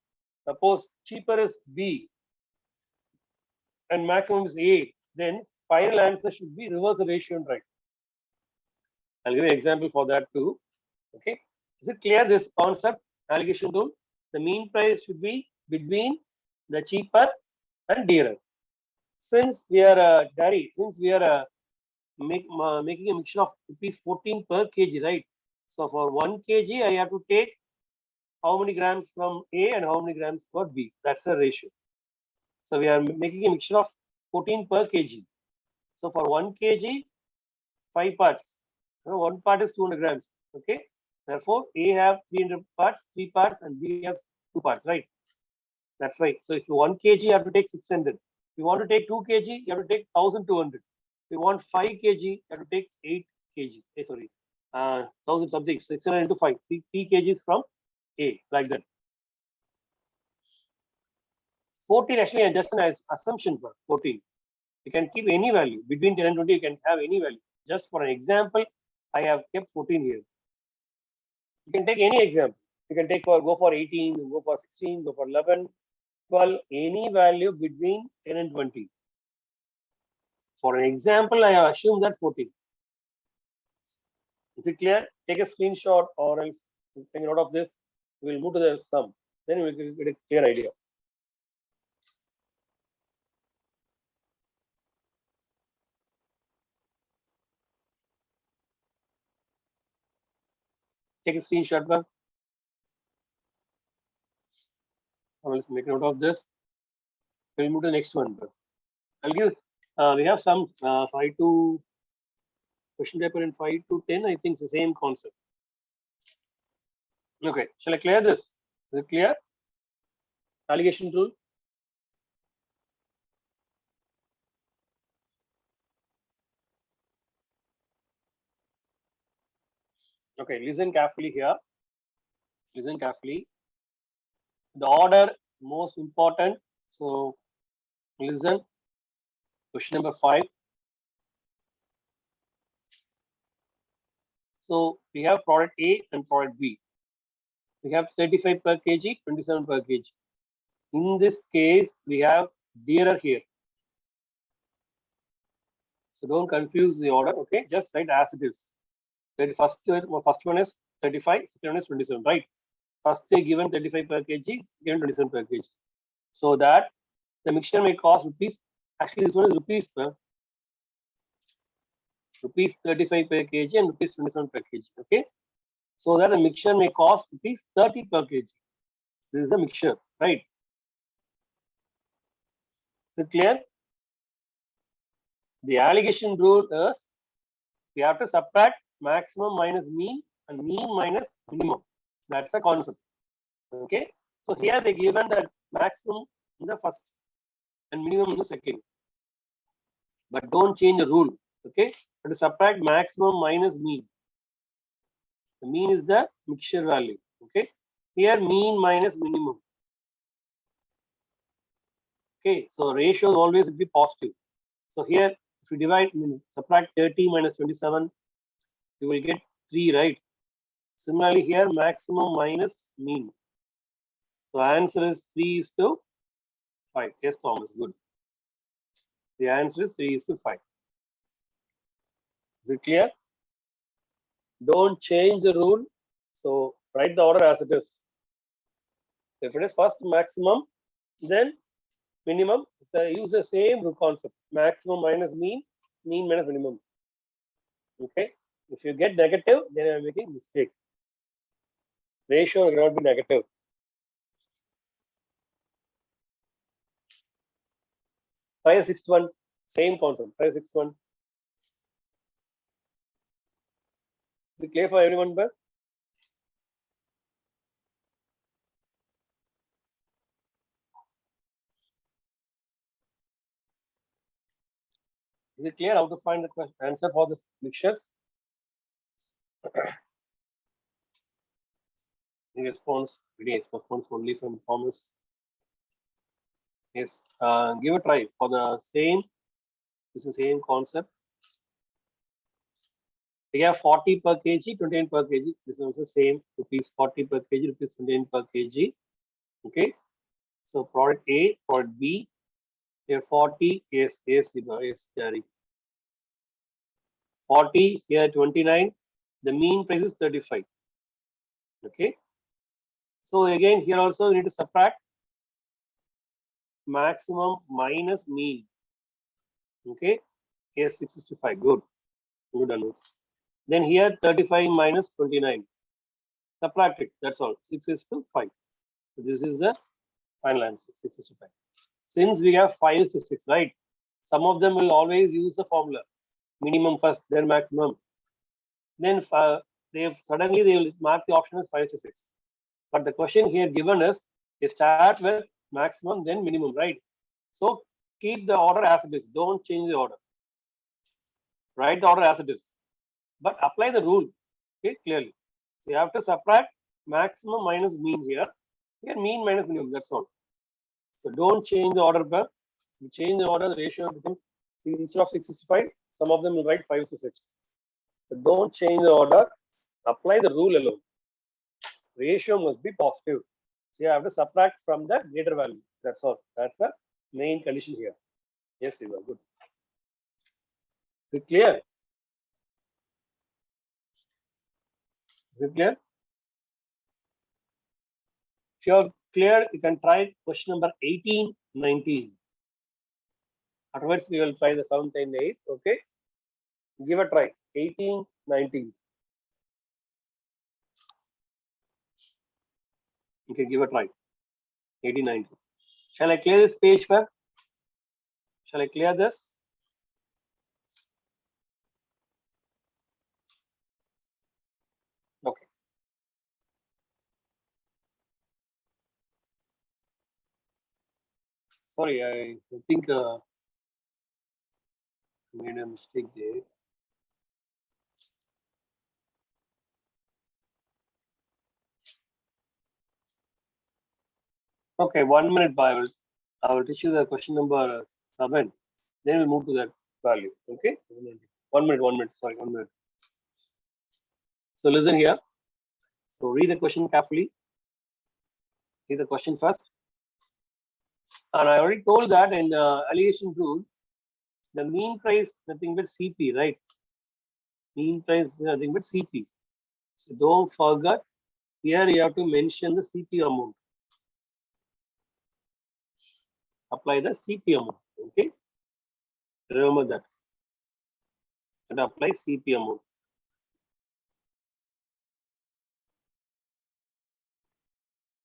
Suppose cheaper is B and maximum is A, then final answer should be reverse the ratio and right. I'll give you an example for that too. Okay. Is it clear this concept? Allegation rule. The mean price should be between the cheaper and dearer. Since we are a dairy, since we are making a mixture of ₹14 per kg, right? So for 1 kg, I have to take how many grams from A and how many grams for B. That's the ratio. So we are making a mixture of 14 per kg. So for 1 kg, 5 parts. 1 part is 200 grams. Okay. Therefore, A have 300 parts, 3 parts, and B have 2 parts, right? That's right. So if you 1 kg, you have to take 600. If you want to take 2 kg, you have to take 1200. If you want 5 kg, you have to take 8 kg. 1000 something. 600 into 5. 3 kgs from A, like that. 14 actually just an assumption for 14. You can keep any value. Between 10 and 20, you can have any value. Just for an example, I have kept 14 here. You can take any example. You can take go for 18, go for 16, go for 11, 12, any value between 10 and 20. For an example, I assume that 14. Is it clear? Take a screenshot or else take a note of this. We'll move to the sum. Then we'll get a clear idea. Take a screenshot, or else make a note of this. We'll move to the next one. I'll give. We have some 5 to question paper in 5 to 10. I think it's the same concept. Okay, shall I clear this? Is it clear? Allegation rule. Okay, listen carefully here. Listen carefully. The order is most important. So listen. Question number 5. So we have product A and product B. We have 35 per kg, 27 per kg. In this case, we have dearer here. So don't confuse the order. Okay, just write as it is. The first one is 35, second one is 27, right? First they given 35 per kg, second 27 per kg. So that the mixture may cost rupees. Actually, this one is rupees per. Rupees 35 per kg and rupees 27 per kg. Okay. So that the mixture may cost rupees 30 per kg. This is the mixture, right? Is it clear? The allegation rule is we have to subtract maximum minus mean and mean minus minimum. That's the concept. Okay. So here they given the maximum in the first and minimum in the second. But don't change the rule. Okay. But to subtract maximum minus mean. The mean is the mixture value. Okay. Here mean minus minimum. Okay. So ratio always will be positive. So here if you divide, subtract 30 minus 27, you will get 3, right? Similarly here maximum minus mean. So answer is 3:5. Yes, Thomas, good. The answer is 3:5. Is it clear? Don't change the rule. So write the order as it is. If it is first maximum, then minimum, use the same rule concept. Maximum minus mean, mean minus minimum. Okay. If you get negative, then I'm making mistake. Ratio will not be negative. Try a 6th one. Same concept. Try a 6th one. Is it clear for everyone, but? Is it clear how to find the question, answer for this mixtures? Response only from Thomas. Yes, give a try for the same. This is the same concept. We have 40 per kg, 29 per kg. This is also same. Rupees 40 per kg, rupees 29 per kg. Okay. So product A, product B. Here 40 is carry. 40 here 29. The mean price is 35. Okay. So again here also we need to subtract maximum minus mean. Okay. Here 6:5. Good. Good enough. Then here 35 minus 29. Subtract it. That's all. 6:5. So this is the final answer. 6:5. Since we have 5:6, right? Some of them will always use the formula. Minimum first, then maximum. Then suddenly they will mark the option as 5:6. But the question here given is they start with maximum, then minimum, right? So keep the order as it is. Don't change the order. Write the order as it is. But apply the rule. Okay, clearly. So you have to subtract maximum minus mean here. Here mean minus minimum. That's all. So don't change the order, but you change the order, the ratio becomes, instead of 6:5, some of them will write 5:6. So don't change the order. Apply the rule alone. Ratio must be positive. So you have to subtract from the greater value. That's all. That's the main condition here. Yes, you are good. Is it clear? Is it clear? If you're clear, you can try question number 18, 19. Afterwards, we will try the 7th and 8th. Okay. Give a try. 18, 19. You can give a try. 18, 19. Shall I clear this page first? Shall I clear this? Okay. Sorry, I think made a mistake there. Okay, 1 minute, I will teach you the question number 7. Then we'll move to that value. Okay. 1 minute, 1 minute. Sorry, 1 minute. So listen here. So read the question carefully. Read the question first. And I already told that in the allegation rule, the mean price nothing but CP, right? Mean price nothing but CP. So don't forget, here you have to mention the CP amount. Apply the CP amount. Okay. Remember that. And apply CP amount.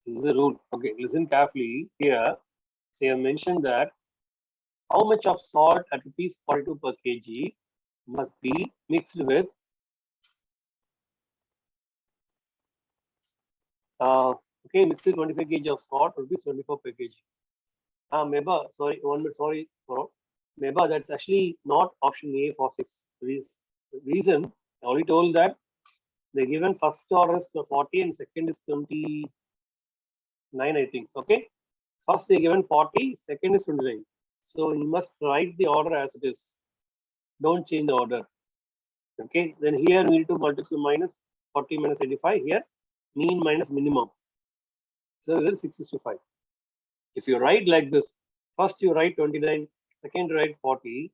This is a rule. Okay, listen carefully. Here, they have mentioned that how much of salt at rupees 42 per kg must be mixed with okay, mixed with 25 kg of salt, rupees 24 per kg. Maybe, sorry, 1 minute, sorry, maybe that's actually not option A for 6. Reason, I already told that they given first order is 40 and second is 29, I think. Okay, first they given 40, second is 29. So you must write the order as it is. Don't change the order. Okay, then here we need to multiply minus 40 minus 85. Here, mean minus minimum. So it is 665. If you write like this, first you write 29, second you write 40.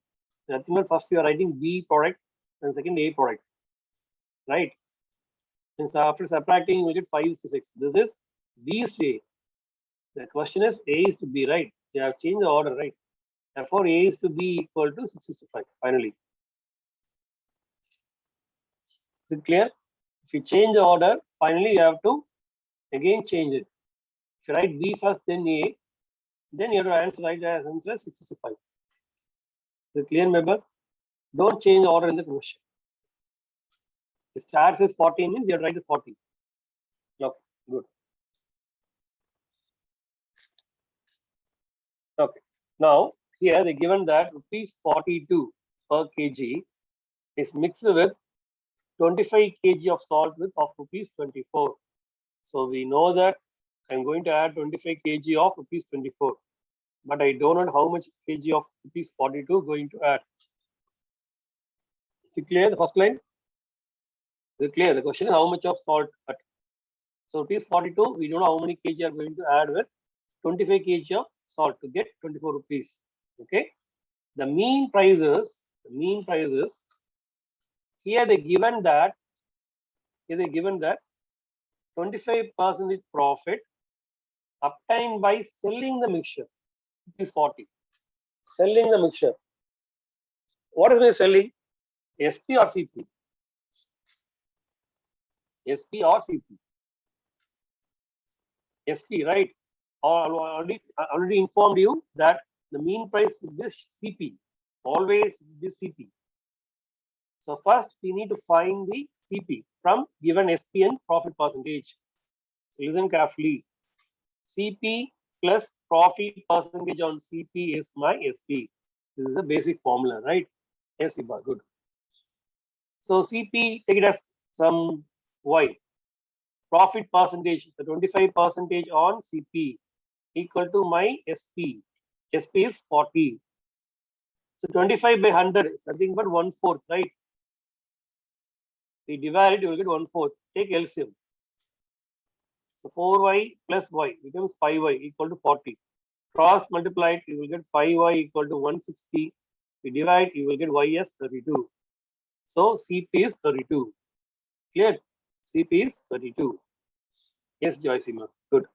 Nothing but first you are writing B product and second A product. Right? And so after subtracting, we get 5 to 6. This is B is to A. The question is A is to B, right? You have changed the order, right? Therefore, A is to B equal to 665. Finally. Is it clear? If you change the order, finally you have to again change it. If you write B first, then A, then you have to answer right as answer 665. Is it clear, member? Don't change the order in the question. It starts as 40 means you have to write the 40. Okay, good. Okay. Now here they given that rupees 42 per kg is mixed with 25 kg of salt with of rupees 24. So we know that I'm going to add 25 kg of rupees 24, but I don't know how much kg of rupees 42 going to add. Is it clear? The first line? Is it clear? The question is how much of salt at. So rupees 42, we don't know how many kg are going to add with 25 kg of salt to get 24 rupees. Okay. The mean prices, here they given that 25% profit obtained by selling the mixture. It is 40. Selling the mixture. What is my selling? SP or CP? SP or CP? SP, right? Already informed you that the mean price is this CP. Always this CP. So first we need to find the CP from given SP and profit percentage. So listen carefully. CP plus profit percentage on CP is my SP. This is the basic formula, right? Yes, Iba, good. So CP, take it as some Y. Profit percentage, the 25% on CP equal to my SP. SP is 40. So 25 by 100 is nothing but 1/4, right? We divide it, you will get 1/4. Take LCM. So 4y plus y becomes 5y equal to 40. Cross multiply it, you will get 5y equal to 160. We divide, you will get y as 32. So CP is 32. Clear? CP is 32. Yes, Joycima. Good.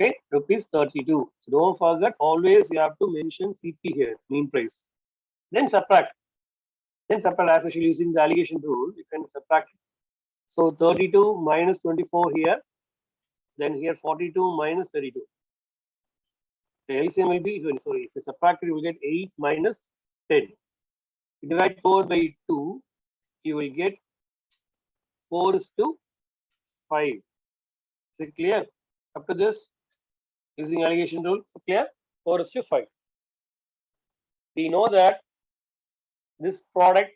Okay, rupees 32. So don't forget, always you have to mention CP here, mean price. Then subtract. As usual using the allegation rule, you can subtract. So 32 minus 24 here. Then here 42 minus 32. The LCM will be, sorry, if you subtract it, you will get 8 minus 10. You divide 4 by 2, you will get 4 is to 5. Is it clear? Up to this, using allegation rule, so clear? 4 is to 5. We know that this product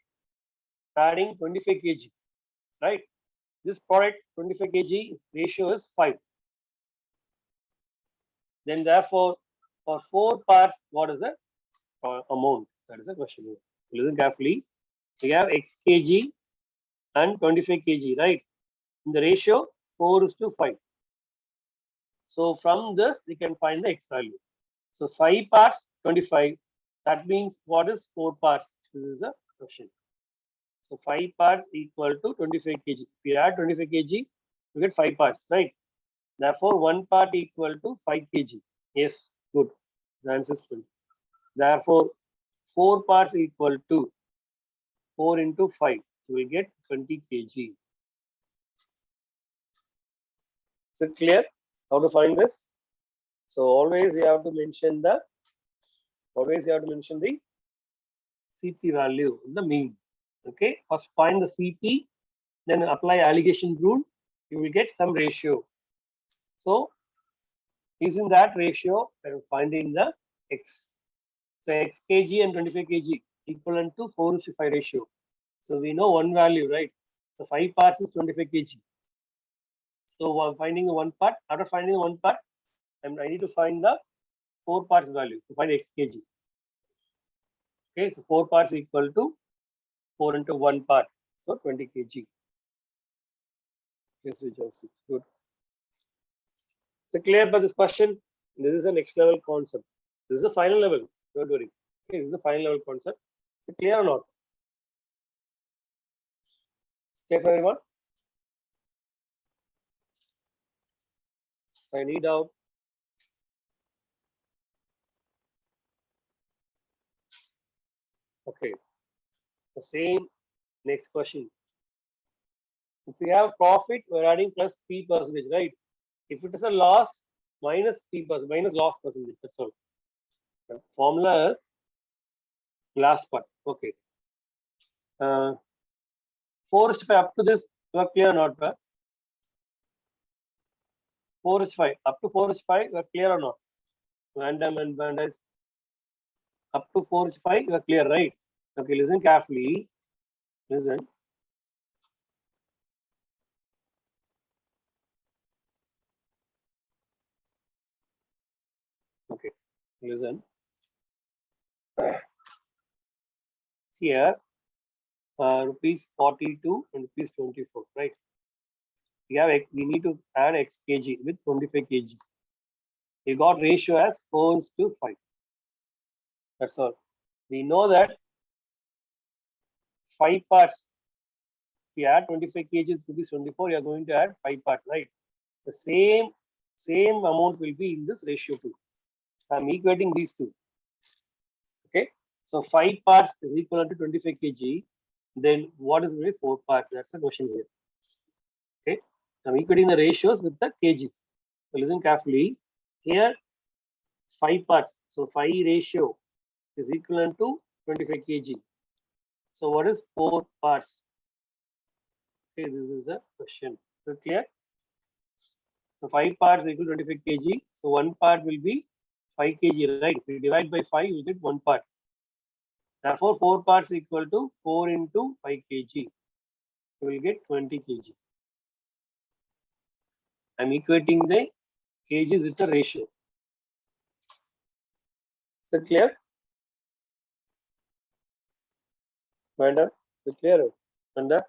adding 25 kg, right? This product 25 kg ratio is 5. Then therefore, for 4 parts, what is the amount? That is the question here. Listen carefully. We have x kg and 25 kg, right? In the ratio 4 is to 5. So from this, we can find the x value. So 5 parts, 25. That means what is 4 parts? This is the question. So 5 parts equal to 25 kg. If you add 25 kg, you get 5 parts, right? Therefore, 1 part equal to 5 kg. Yes, good. The answer is 20. Therefore, 4 parts equal to 4 into 5. You will get 20 kg. Is it clear how to find this? So always you have to mention the CP value in the mean. Okay, first find the CP, then apply allegation rule. You will get some ratio. So using that ratio, I'm finding the x. So x kg and 25 kg equivalent to 4:5 ratio. So we know one value, right? So 5 parts is 25 kg. So I'm finding one part. After finding one part, I need to find the 4 parts value to find x kg. Okay, so 4 parts equal to 4 into 1 part. So 20 kg. Yes, Joseph. Good. So clear about this question? This is a next level concept. This is the final level. Don't worry. Okay, this is the final level concept. So clear or not? Stay for everyone. I need out. Okay. The same next question. If we have profit, we're adding plus P percentage, right? If it is a loss, minus P percent, minus loss percentage. That's all. The formula is last part. Okay. 4:5 up to this, you are clear or not? 4:5 up to 4:5, you are clear or not? Random and bandits up to 4:5, you are clear, right? Okay, listen carefully. Listen. Okay, listen. Here, rupees 42 and rupees 24, right? We need to add x kg with 25 kg. We got ratio as 4:5. That's all. We know that 5 parts. If you add 25 kg to rupees 24, you are going to add 5 parts, right? The same amount will be in this ratio too. I'm equating these two. Okay. So 5 parts is equal to 25 kg. Then what is going to be 4 parts? That's the question here. Okay. I'm equating the ratios with the kgs. So listen carefully. Here 5 parts. So 5 ratio is equivalent to 25 kg. So what is 4 parts? Okay, this is the question. So clear? So 5 parts equal to 25 kg. So 1 part will be 5 kg, right? If we divide by 5, you get 1 part. Therefore, 4 parts equal to 4 into 5 kg. You will get 20 kg. I'm equating the kgs with the ratio. Is that clear? Madam, is it clear? Manda?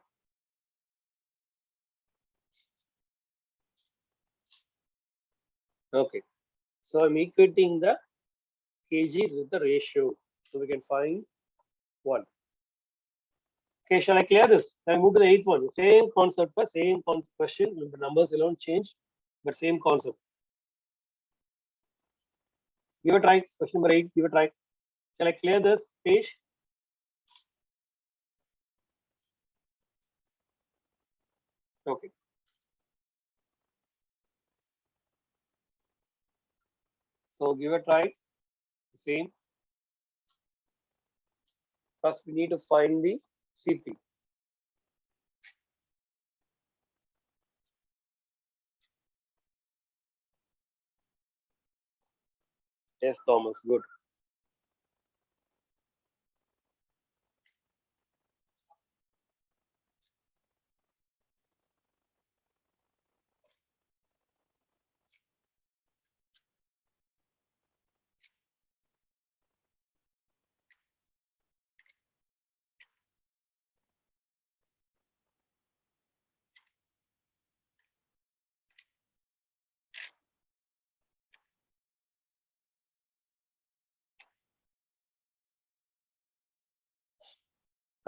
Okay. So I'm equating the kgs with the ratio. So we can find 1. Okay, shall I clear this? I move to the 8th one. Same concept, same question. The numbers alone change, but same concept. Give a try. Question number 8. Give a try. Shall I clear this page? Okay. So give a try. Same. First, we need to find the CP. Yes, Thomas. Good.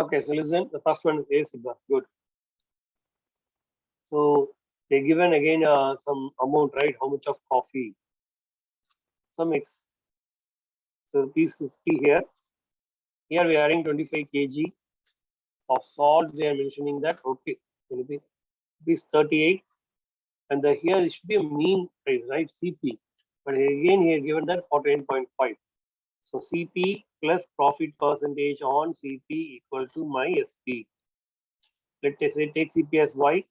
Okay, so listen. The first one is A sigma. Good. So they given again some amount, right? How much of coffee? Some X. So rupees 50 here. Here we are adding 25 kg of salt. They are mentioning that. Okay. Anything? Rupees 38. And the here it should be a mean price, right? CP. But again here given that 14.5. So CP plus profit percentage on CP equal to my SP. Let's say take CP as Y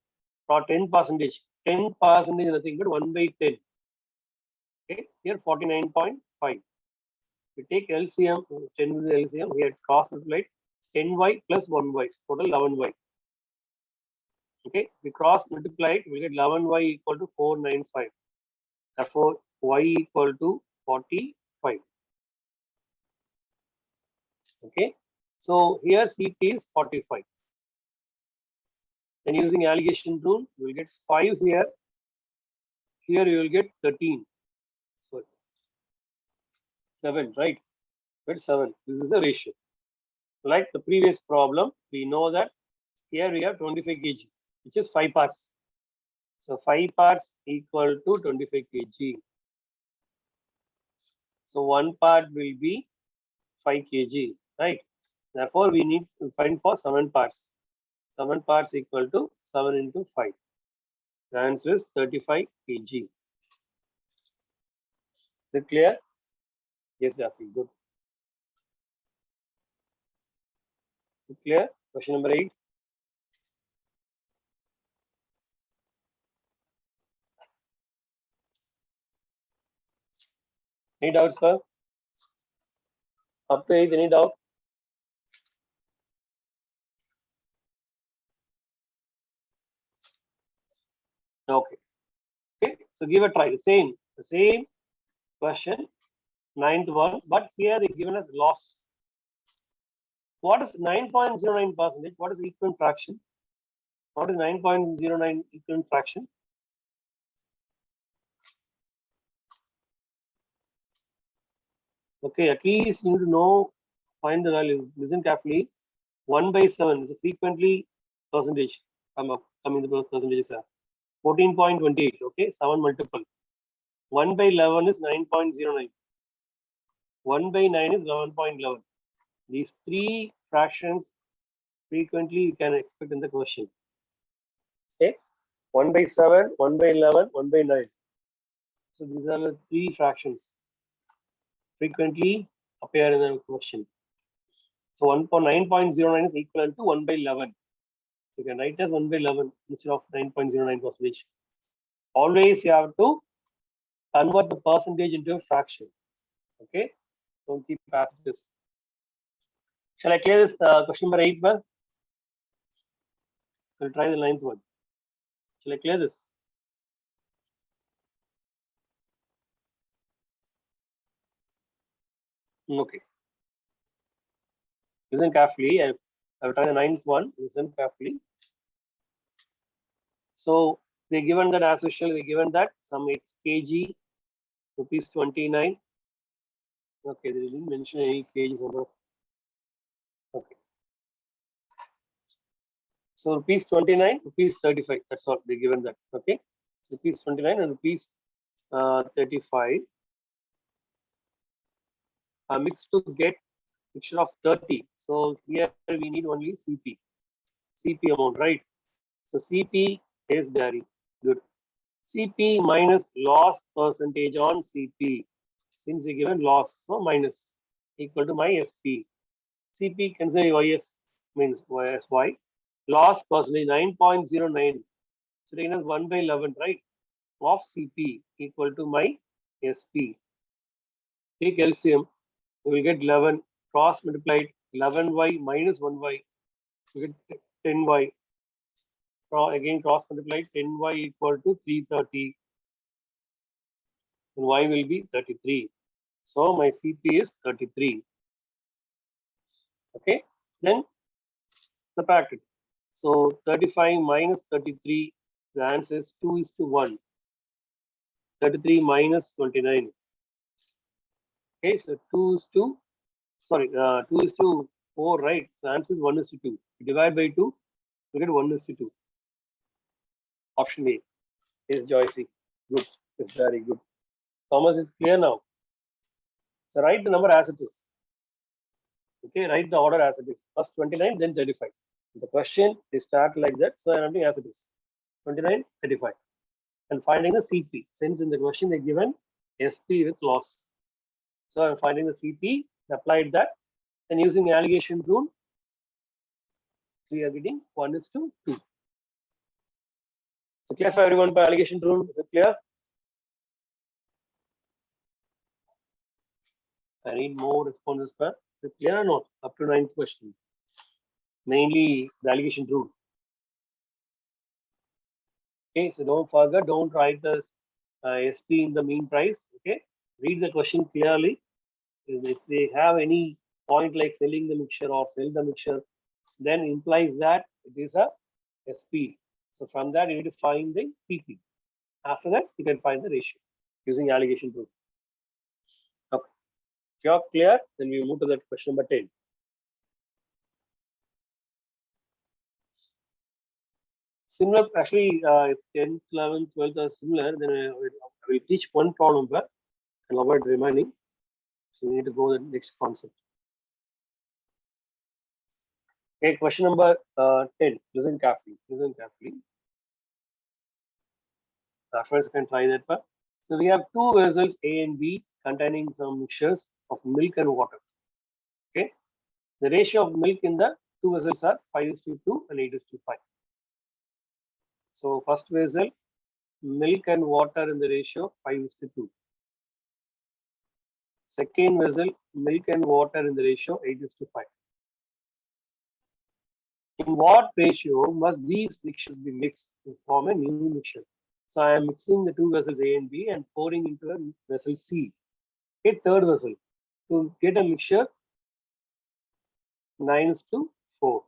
for 10%. 10% is nothing but 1 by 10. Okay, here 49.5. We take LCM, 10 is the LCM, here cross multiplied 10Y plus 1Y, total 11Y. Okay, we cross multiplied, we get 11Y equal to 495. Therefore, Y equal to 45. Okay, so here CP is 45. Then using allegation rule, we will get 5 here. Here you will get 13. So 7, right? But 7. This is a ratio. Like the previous problem, we know that here we have 25 kg, which is 5 parts. So 5 parts equal to 25 kg. So one part will be 5 kg, right? Therefore, we need to find for 7 parts. 7 parts equal to 7 into 5. The answer is 35 kg. Is it clear? Yes, Dafi. Good. Is it clear? Question number 8. Any doubts, sir? Up to 8, any doubt? Okay. Okay. So give a try. The same question, 9th one, but here they given us loss. What is 9.09%? What is equivalent fraction? What is 9.09 equivalent fraction? Okay, at least you need to know, find the value. Listen carefully. 1 by 7 is a frequently percentage. Come up, coming the percentages are 14.28. Okay, 7 multiple. 1 by 11 is 9.09. 1 by 9 is 11.11. These three fractions frequently you can expect in the question. Okay, 1 by 7, 1 by 11, 1 by 9. So these are the three fractions frequently appear in the question. So 9.09 is equivalent to 1 by 11. So you can write as 1 by 11 instead of 9.09%. Always you have to convert the percentage into a fraction. Okay, don't keep as it is. Shall I clear this question number 8? Well, we'll try the 9th one. Shall I clear this? Okay. Listen carefully. I've tried the 9th one. Listen carefully. So they given that as usual, they given that some X kg rupees 29. Okay, they didn't mention any kgs number. Okay. So rupees 29, rupees 35. That's all they given that. Okay. Rupees 29 and rupees 35 are mixed to get mixture of 30. So here we need only CP. CP amount, right? So CP is dairy. Good. CP minus loss percentage on CP. Since we given loss, so minus equal to my SP. CP can say YS means YSY. Loss percentage 9.09. So taken as 1 by 11, right? Of CP equal to my SP. Take LCM, you will get 11 cross multiplied 11y minus 1y. You get 10y. Again cross multiplied 10y equal to 330. And y will be 33. So my CP is 33. Okay, then subtract it. So 35 minus 33, the answer is 2:1. 33 minus 29. Okay, so 2:4, right? So answer is 1:2. Divide by 2, you get 1:2. Option A is Joycey. Good, it's very good. Thomas is clear now. So write the number as it is. Okay, write the order as it is. First 29, then 35. The question is start like that, so I'm writing as it is. 29, 35. And finding the CP. Since in the question they given SP with loss. So I'm finding the CP, applied that, and using allegation rule, we are getting 1:2. So clear for everyone by allegation rule? Is it clear? I need more responses, sir. Is it clear or not? Up to 9th question. Mainly the allegation rule. Okay, so don't forget, don't write the SP in the mean price. Okay, read the question clearly. If they have any point like selling the mixture or sell the mixture, then implies that it is a SP. So from that, you need to find the CP. After that, you can find the ratio using allegation rule. Okay. If you're clear, then we move to that question number 10. Similar, actually, if 10th, 11th, 12th are similar, then I will teach one problem but and avoid remaining. So we need to go to the next concept. Okay, question number 10. Listen carefully. Listen carefully. First, you can try that part. So we have two vessels A and B containing some mixtures of milk and water. Okay, the ratio of milk in the two vessels are 5:2 and 8:5. So first vessel, milk and water in the ratio 5:2. Second vessel, milk and water in the ratio 8:5. In what ratio must these mixtures be mixed to form a new mixture? So I am mixing the two vessels A and B and pouring into a vessel C. A third vessel. To get a mixture 9:4.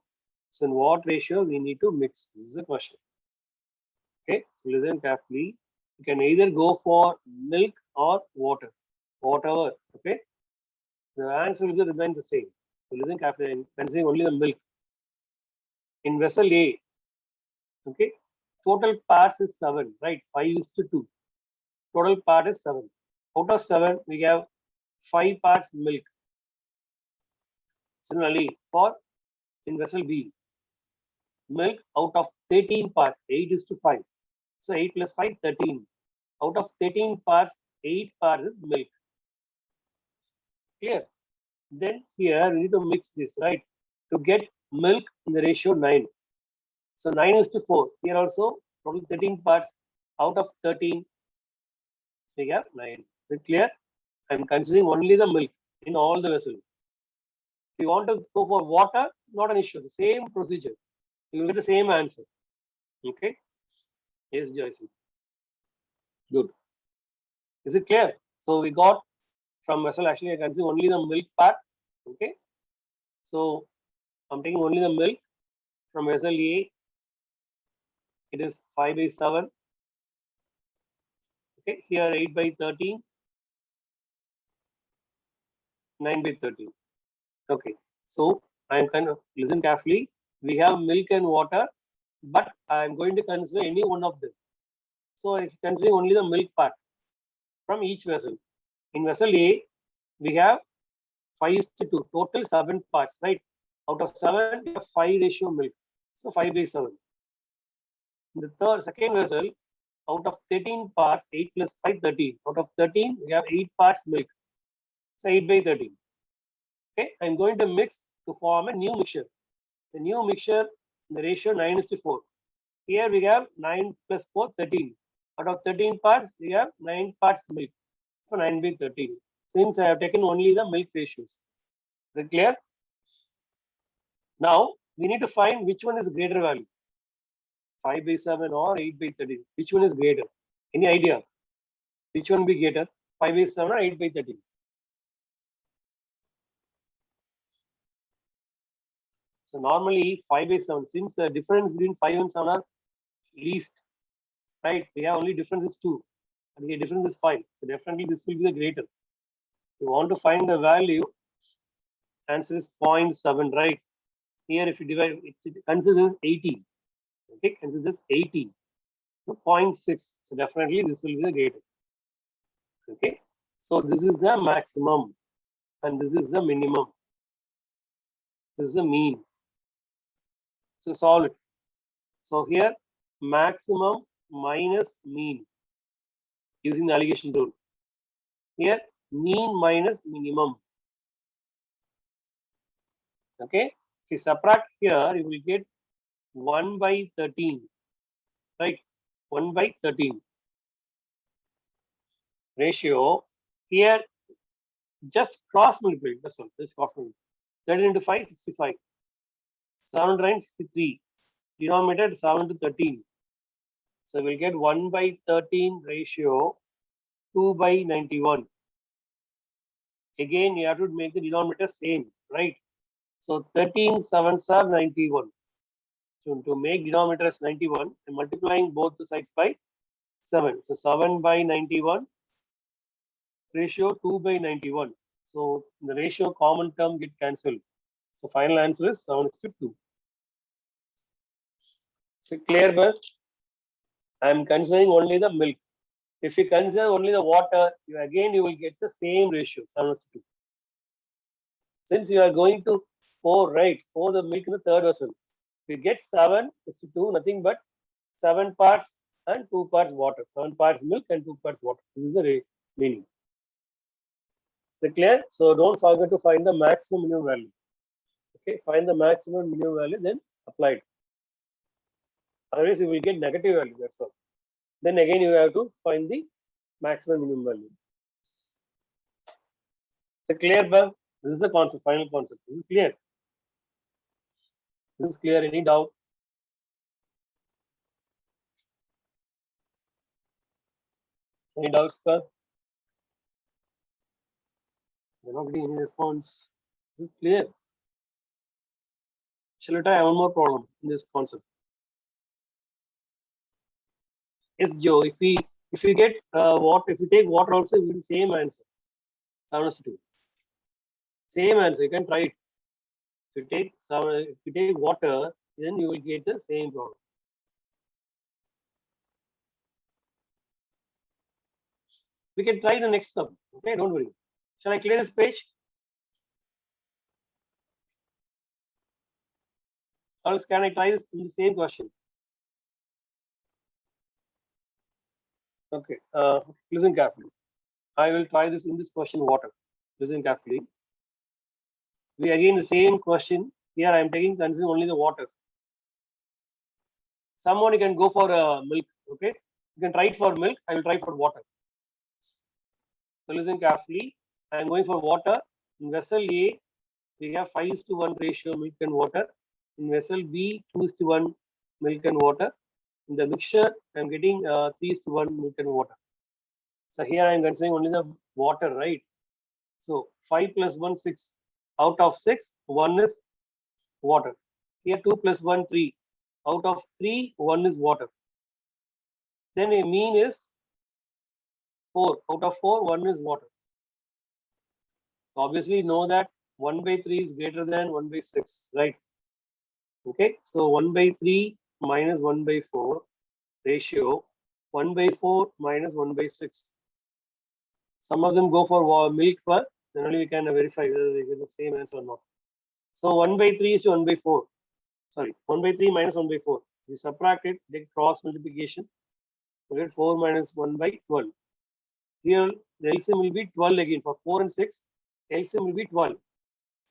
So in what ratio we need to mix? This is the question. Okay, so listen carefully. You can either go for milk or water, whatever. Okay, the answer will remain the same. So listen carefully. I'm considering only the milk. In vessel A, okay, total parts is 7, right? 5:2. Total part is 7. Out of 7, we have 5 parts milk. Similarly, for in vessel B, milk out of 13 parts, 8:5. So 8 plus 5, 13. Out of 13 parts, 8 parts is milk. Clear? Then here we need to mix this, right? To get milk in the ratio 9. So 9:4. Here also, total 13 parts. Out of 13, we have 9. Is it clear? I'm considering only the milk in all the vessels. If you want to go for water, not an issue. The same procedure. You will get the same answer. Okay? Yes, Joyce. Good. Is it clear? So we got from vessel, actually I consider only the milk part. Okay? So I'm taking only the milk from vessel A. It is 5/7. Okay, here 8/13. 9/13. Okay. So I'm kind of listen carefully. We have milk and water, but I'm going to consider any one of them. So I consider only the milk part from each vessel. In vessel A, we have 5:2, total 7 parts, right? Out of 7, we have 5 ratio milk. So 5/7. In the second vessel, out of 13 parts, 8 plus 5, 13. Out of 13, we have 8 parts milk. So 8/13. Okay, I'm going to mix to form a new mixture. The new mixture, the ratio 9:4. Here we have 9 plus 4, 13. Out of 13 parts, we have 9 parts milk. So 9/13. Since I have taken only the milk ratios. Is it clear? Now, we need to find which one is greater value. 5/7 or 8/13. Which one is greater? Any idea? Which one will be greater? 5/7 or 8/13? So normally 5/7, since the difference between 5 and 7 are least, right? We have only difference is 2, and the difference is 5. So definitely this will be the greater. You want to find the value, answer is 0.7, right? Here if you divide, it considers 80. Okay, considers 80. So 0.6. So definitely this will be the greater. Okay, so this is the maximum and this is the minimum. This is the mean. So solve it. So here maximum minus mean using the allegation rule. Here mean minus minimum. Okay, if you subtract here, you will get 1/13, right? 1/13 ratio. Here just cross multiply. That's all. Just cross multiply. 13 into 5, 65. 7 times 63. Denominator 7 to 13. So we'll get 1/13 ratio 2/91. Again, you have to make the denominator same, right? So 13 sevens are 91. So to make denominator as 91, I'm multiplying both the sides by 7. So 7/91 ratio 2/91. So the ratio common term get cancelled. So final answer is 7:2. So clear, but I'm considering only the milk. If you consider only the water, you will get the same ratio, 7:2. Since you are going to pour, right, pour the milk in the third vessel, you get 7:2, nothing but 7 parts and 2 parts water. 7 parts milk and 2 parts water. This is the meaning. Is it clear? So don't forget to find the maximum minimum value. Okay, find the maximum minimum value, then apply it. Otherwise, you will get negative value. That's all. Then again, you have to find the maximum minimum value. Is it clear, Bhav? This is the concept, final concept. This is clear. This is clear. Any doubt? Any doubts, Bhav? You're not getting any response. This is clear. Shall I try one more problem in this concept? Yes, Joe. If we get water, if we take water also, we will the same answer. 7:2. Same answer. You can try it. If you take water, then you will get the same problem. We can try the next sum. Okay, don't worry. Shall I clear this page? Or else can I try this in the same question? Okay, listen carefully. I will try this in this question water. Listen carefully. We again the same question. Here I am taking considering only the water. Someone you can go for milk. Okay, you can try it for milk. I will try for water. So listen carefully. I am going for water. In vessel A, we have 5:1 ratio milk and water. In vessel B, 2:1 milk and water. In the mixture, I'm getting 3:1 milk and water. So here I'm considering only the water, right? So 5 plus 1, 6. Out of 6, 1 is water. Here 2 plus 1, 3. Out of 3, 1 is water. Then a mean is 4. Out of 4, 1 is water. So obviously know that 1 by 3 is greater than 1 by 6, right? Okay, so 1 by 3 minus 1 by 4 ratio 1 by 4 minus 1 by 6. Some of them go for milk, but then only we can verify whether they get the same answer or not. So 1 by 3 is 1 by 4. Sorry, 1 by 3 minus 1 by 4. We subtract it, take cross multiplication. We get 4 minus 1 by 12. Here the LCM will be 12 again. For 4 and 6, LCM will be 12.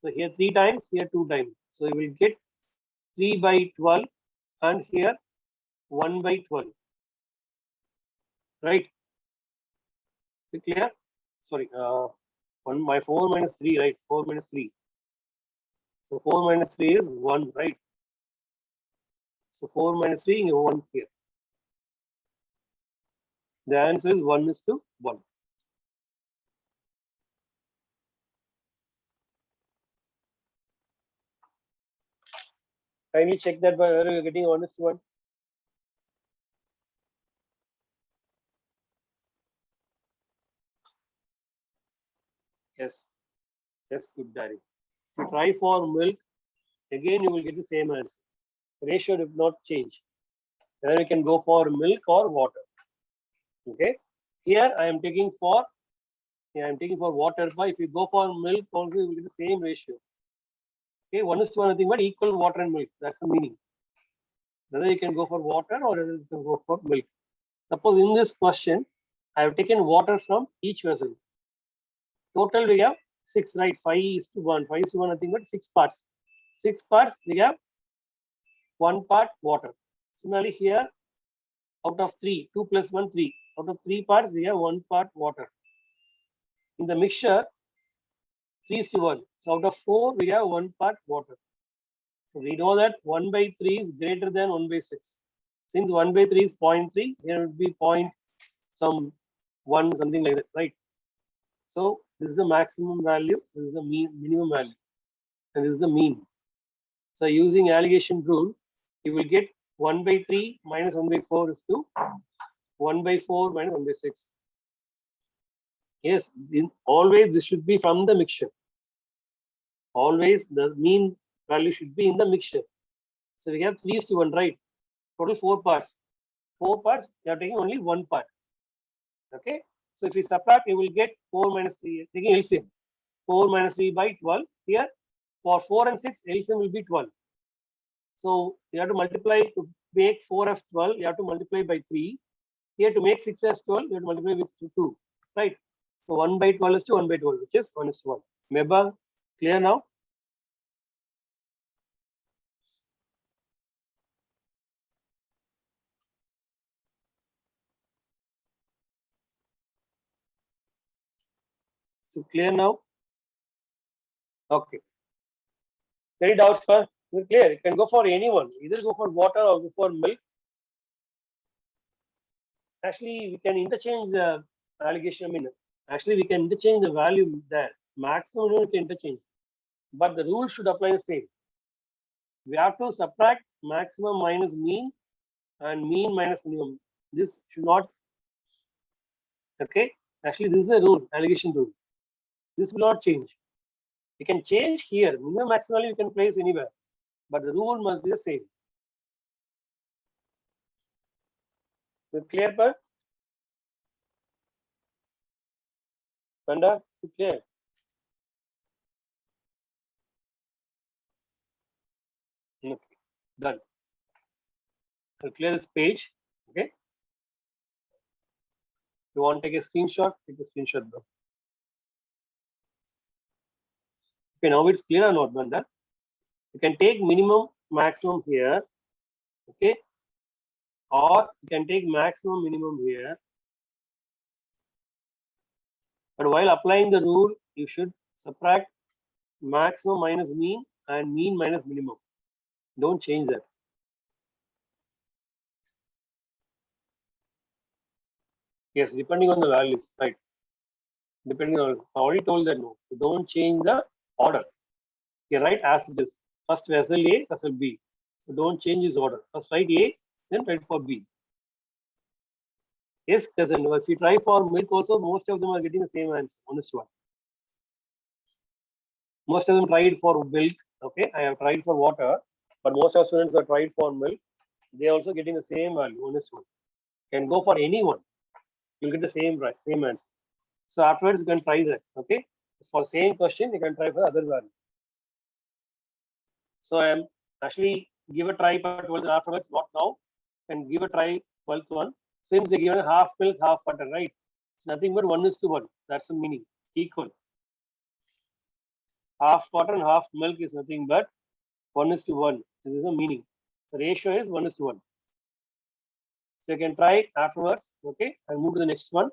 So here 3 times, here 2 times. So you will get 3 by 12 and here 1 by 12. Right? Is it clear? Sorry, my 4 minus 3, right? 4 minus 3. So 4 minus 3 is 1, right? So 4 minus 3, you 1 here. The answer is 1 is to 1. Kindly check that by whether you're getting 1 is to 1. Yes. Yes, good, Daddy. If you try for milk, again you will get the same answer. Ratio did not change. Whether you can go for milk or water. Okay. Here I am taking for water. But if you go for milk, also you will get the same ratio. Okay, 1 is to 1, nothing but equal water and milk. That's the meaning. Whether you can go for water or whether you can go for milk. Suppose in this question, I have taken water from each vessel. Total we have 6, right? 5 is to 1. 5 is to 1, nothing but 6 parts. 6 parts, we have 1 part water. Similarly, here out of 3, 2 plus 1, 3. Out of 3 parts, we have 1 part water. In the mixture, 3 is to 1. So out of 4, we have 1 part water. So we know that 1 by 3 is greater than 1 by 6. Since 1 by 3 is 0.3, here would be point some 1, something like that, right? So this is the maximum value, this is the minimum value, and this is the mean. So using allegation rule, you will get 1 by 3 minus 1 by 4 is to 1 by 4 minus 1 by 6. Yes, always this should be from the mixture. Always the mean value should be in the mixture. So we have 3 is to 1, right? Total 4 parts. 4 parts, we are taking only 1 part. Okay. So if we subtract, you will get 4 minus 3, taking LCM. 4 minus 3 by 12. Here, for 4 and 6, LCM will be 12. So you have to multiply to make 4 as 12, you have to multiply by 3. Here to make 6 as 12, you have to multiply with 2. Right? So 1 by 12 is to 1 by 12, which is 1 is to 1. Meba, clear now? So clear now? Okay. Any doubts, sir? Clear. You can go for anyone. Either go for water or go for milk. Actually, we can interchange the allegation. I mean, actually, we can interchange the value there. Maximum we can interchange, but the rule should apply the same. We have to subtract maximum minus mean and mean minus minimum. This should not. Okay. Actually, this is a rule, allegation rule. This will not change. You can change here. Minimum, maximum you can place anywhere, but the rule must be the same. So clear, but Panda, is it clear? Okay, done. So clear this page. Okay. You want to take a screenshot? Take a screenshot, bro. Okay, now it's clear or not, Banda? You can take minimum, maximum here. Okay. Or you can take maximum, minimum here. But while applying the rule, you should subtract maximum minus mean and mean minus minimum. Don't change that. Yes, depending on the values, right? Depending on, I already told that no. So don't change the order. You write as it is. First vessel A, vessel B. So don't change this order. First write A, then write for B. Yes, cousin. If you try for milk also, most of them are getting the same answer. Honest one. Most of them tried for milk. Okay, I have tried for water, but most of students are tried for milk. They are also getting the same value, 1:1. Can go for anyone. You'll get the same answer. So afterwards, you can try that. Okay, for same question, you can try for other value. So I am actually give a try for 12th afterwards, not now. And give a try 12th one. Since they given half milk, half butter, right? Nothing but 1:1. That's the meaning. Equal. Half butter and half milk is nothing but 1:1. This is the meaning. The ratio is 1:1. So you can try afterwards. Okay, and move to the next one.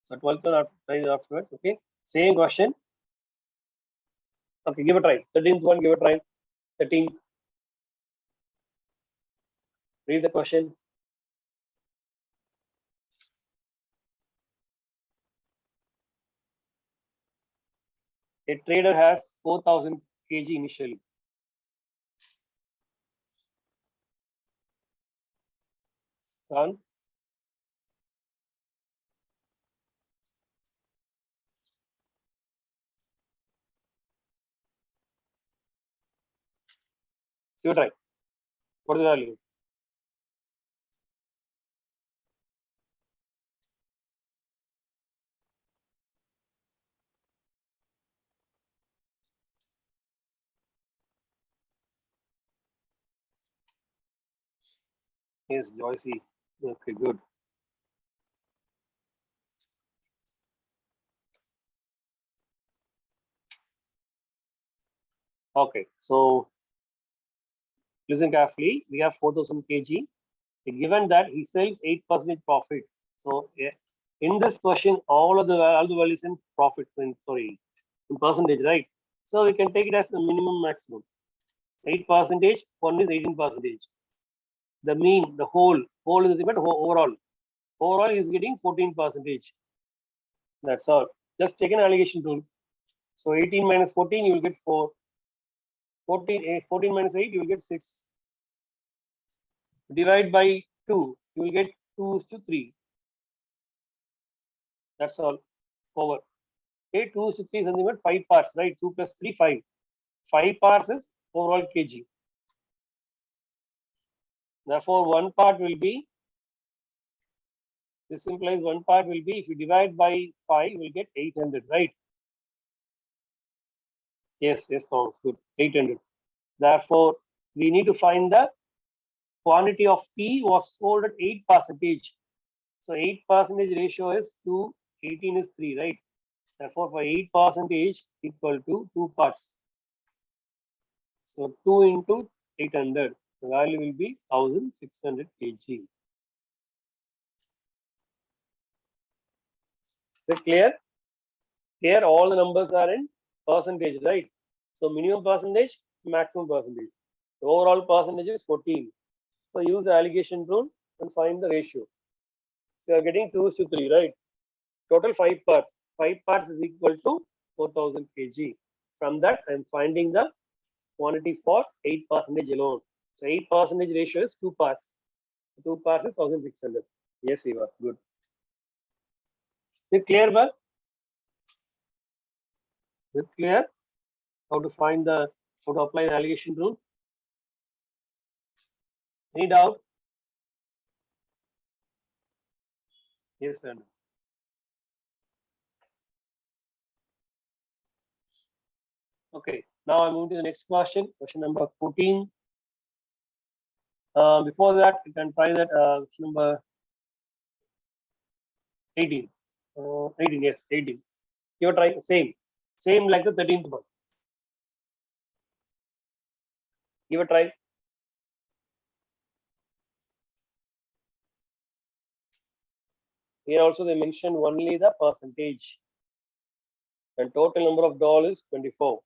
So 12th one try afterwards. Okay, same question. Okay, give a try. 13th one, give a try. 13th. Read the question. A trader has 4,000 kg initially. Son, give a try. What is the value? Yes, Joycey. Okay, good. Okay, so listen carefully. We have 4,000 kg. Given that he sells 8% profit. So yeah, in this question, all the values in profit. In percentage, right? So we can take it as the minimum maximum. 8%. One is 18%. The mean, the whole is the overall. Overall is getting 14%. That's all. Just take an allegation rule. So 18 minus 14, you will get 4. 14 minus 8, you will get 6. Divide by 2, you will get 2:3. That's all. Over. Okay, 2:3 is nothing but 5 parts, right? 2 plus 3, 5. 5 parts is overall kg. Therefore, one part will be, this implies one part will be, if you divide by 5, you will get 800, right? Yes, Thomas, good. 800. Therefore, we need to find the quantity of tea was sold at 8%. So 8% ratio is 2, 18 is 3, right? Therefore, for 8% equal to 2 parts. So 2 into 800, the value will be 1,600 kg. Is it clear? Here all the numbers are in percentage, right? So minimum percentage, maximum percentage. The overall percentage is 14. So use the allegation rule and find the ratio. So you are getting 2:3, right? Total 5 parts. 5 parts is equal to 4,000 kg. From that, I am finding the quantity for 8% alone. So 8% ratio is 2 parts. 2 parts is 1,600. Yes, Eva, good. Is it clear, Bal? Is it clear? How to apply the allegation rule? Any doubt? Yes, madam. Okay, now I move to the next question, question number 14. Before that, you can try that question number 18. 18, yes, 18. You're trying same like the 13th one. Give a try. Here also they mentioned only the percentage. And total number of dollars 24.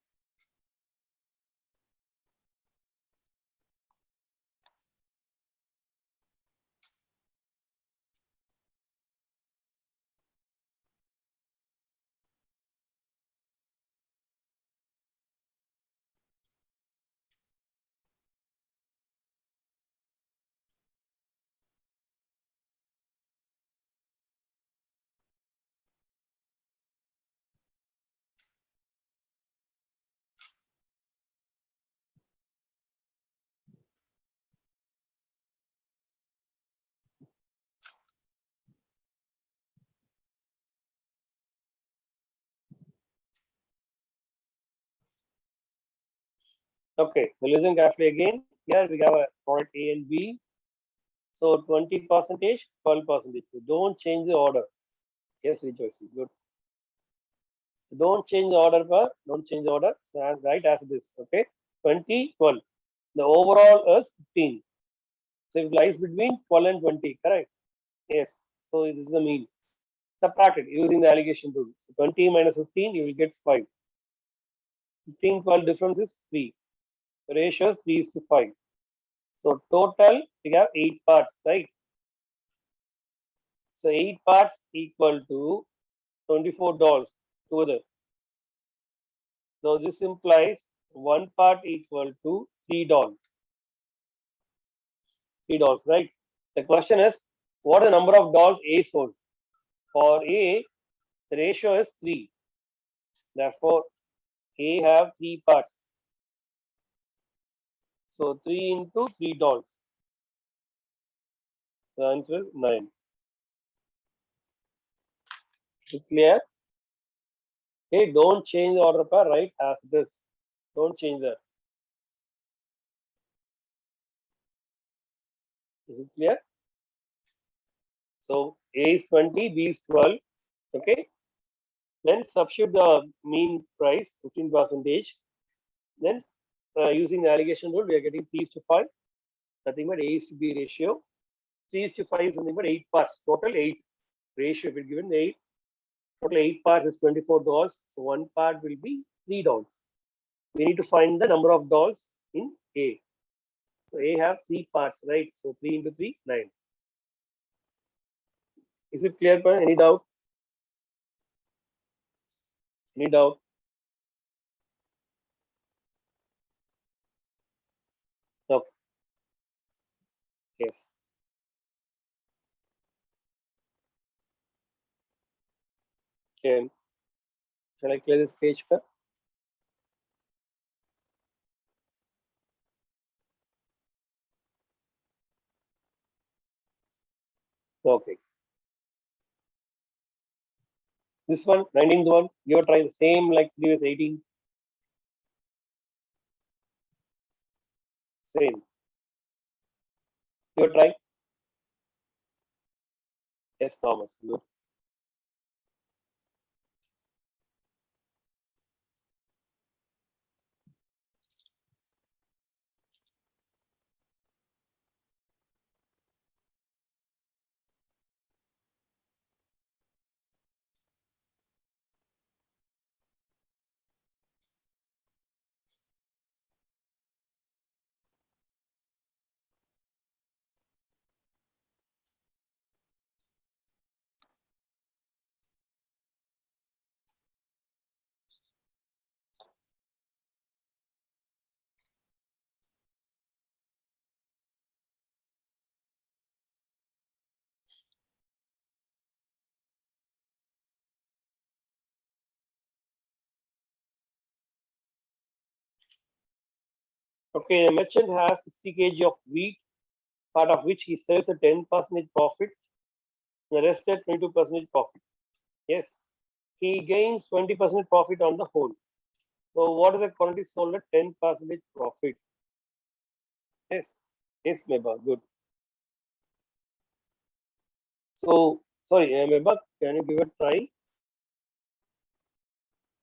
Okay, so listen carefully again. Here we have a product A and B. So 20 percentage, 12 percentage. So don't change the order. Yes, Rejoice. Good. So don't change the order, don't change the order. So as right as this. Okay. 20, 12. The overall is 15. So it lies between 12 and 20. Correct. Yes. So this is the mean. Subtract it using the allegation rule. So 20 minus 15, you will get 5. 15, 12 difference is 3. The ratio is 3 is to 5. So total, we have 8 parts, right? So 8 parts equal to $24 together. So this implies 1 part equal to $3. $3, right? The question is, what is the number of dolls A sold? For A, the ratio is 3. Therefore, A have 3 parts. So 3 into $3. The answer is 9. Is it clear? Okay, don't change the order pair, right? As this. Don't change that. Is it clear? So A is 20, B is 12. Okay. Then substitute the mean price, 15 percentage. Then using the allegation rule, we are getting 3 is to 5. Nothing but A is to B ratio. 3 is to 5 is nothing but 8 parts. Total 8 ratio. If given 8, total 8 parts is $24. So one part will be $3. We need to find the number of dolls in A. So A have 3 parts, right? So 3 into 3, 9. Is it clear? Any doubt? Any doubt? Okay. Yes. Okay. Shall I clear this page? Okay. This one, 19th one, give a try the same like previous 18. Same. Give a try. Yes, Thomas. Good. Okay, a merchant has 60 kg of wheat, part of which he sells a 10% profit, the rest at 22% profit. Yes. He gains 20% profit on the whole. So what is the quantity sold at 10% profit? Yes. Yes, Meba. Good. So sorry, Meba, can you give a try?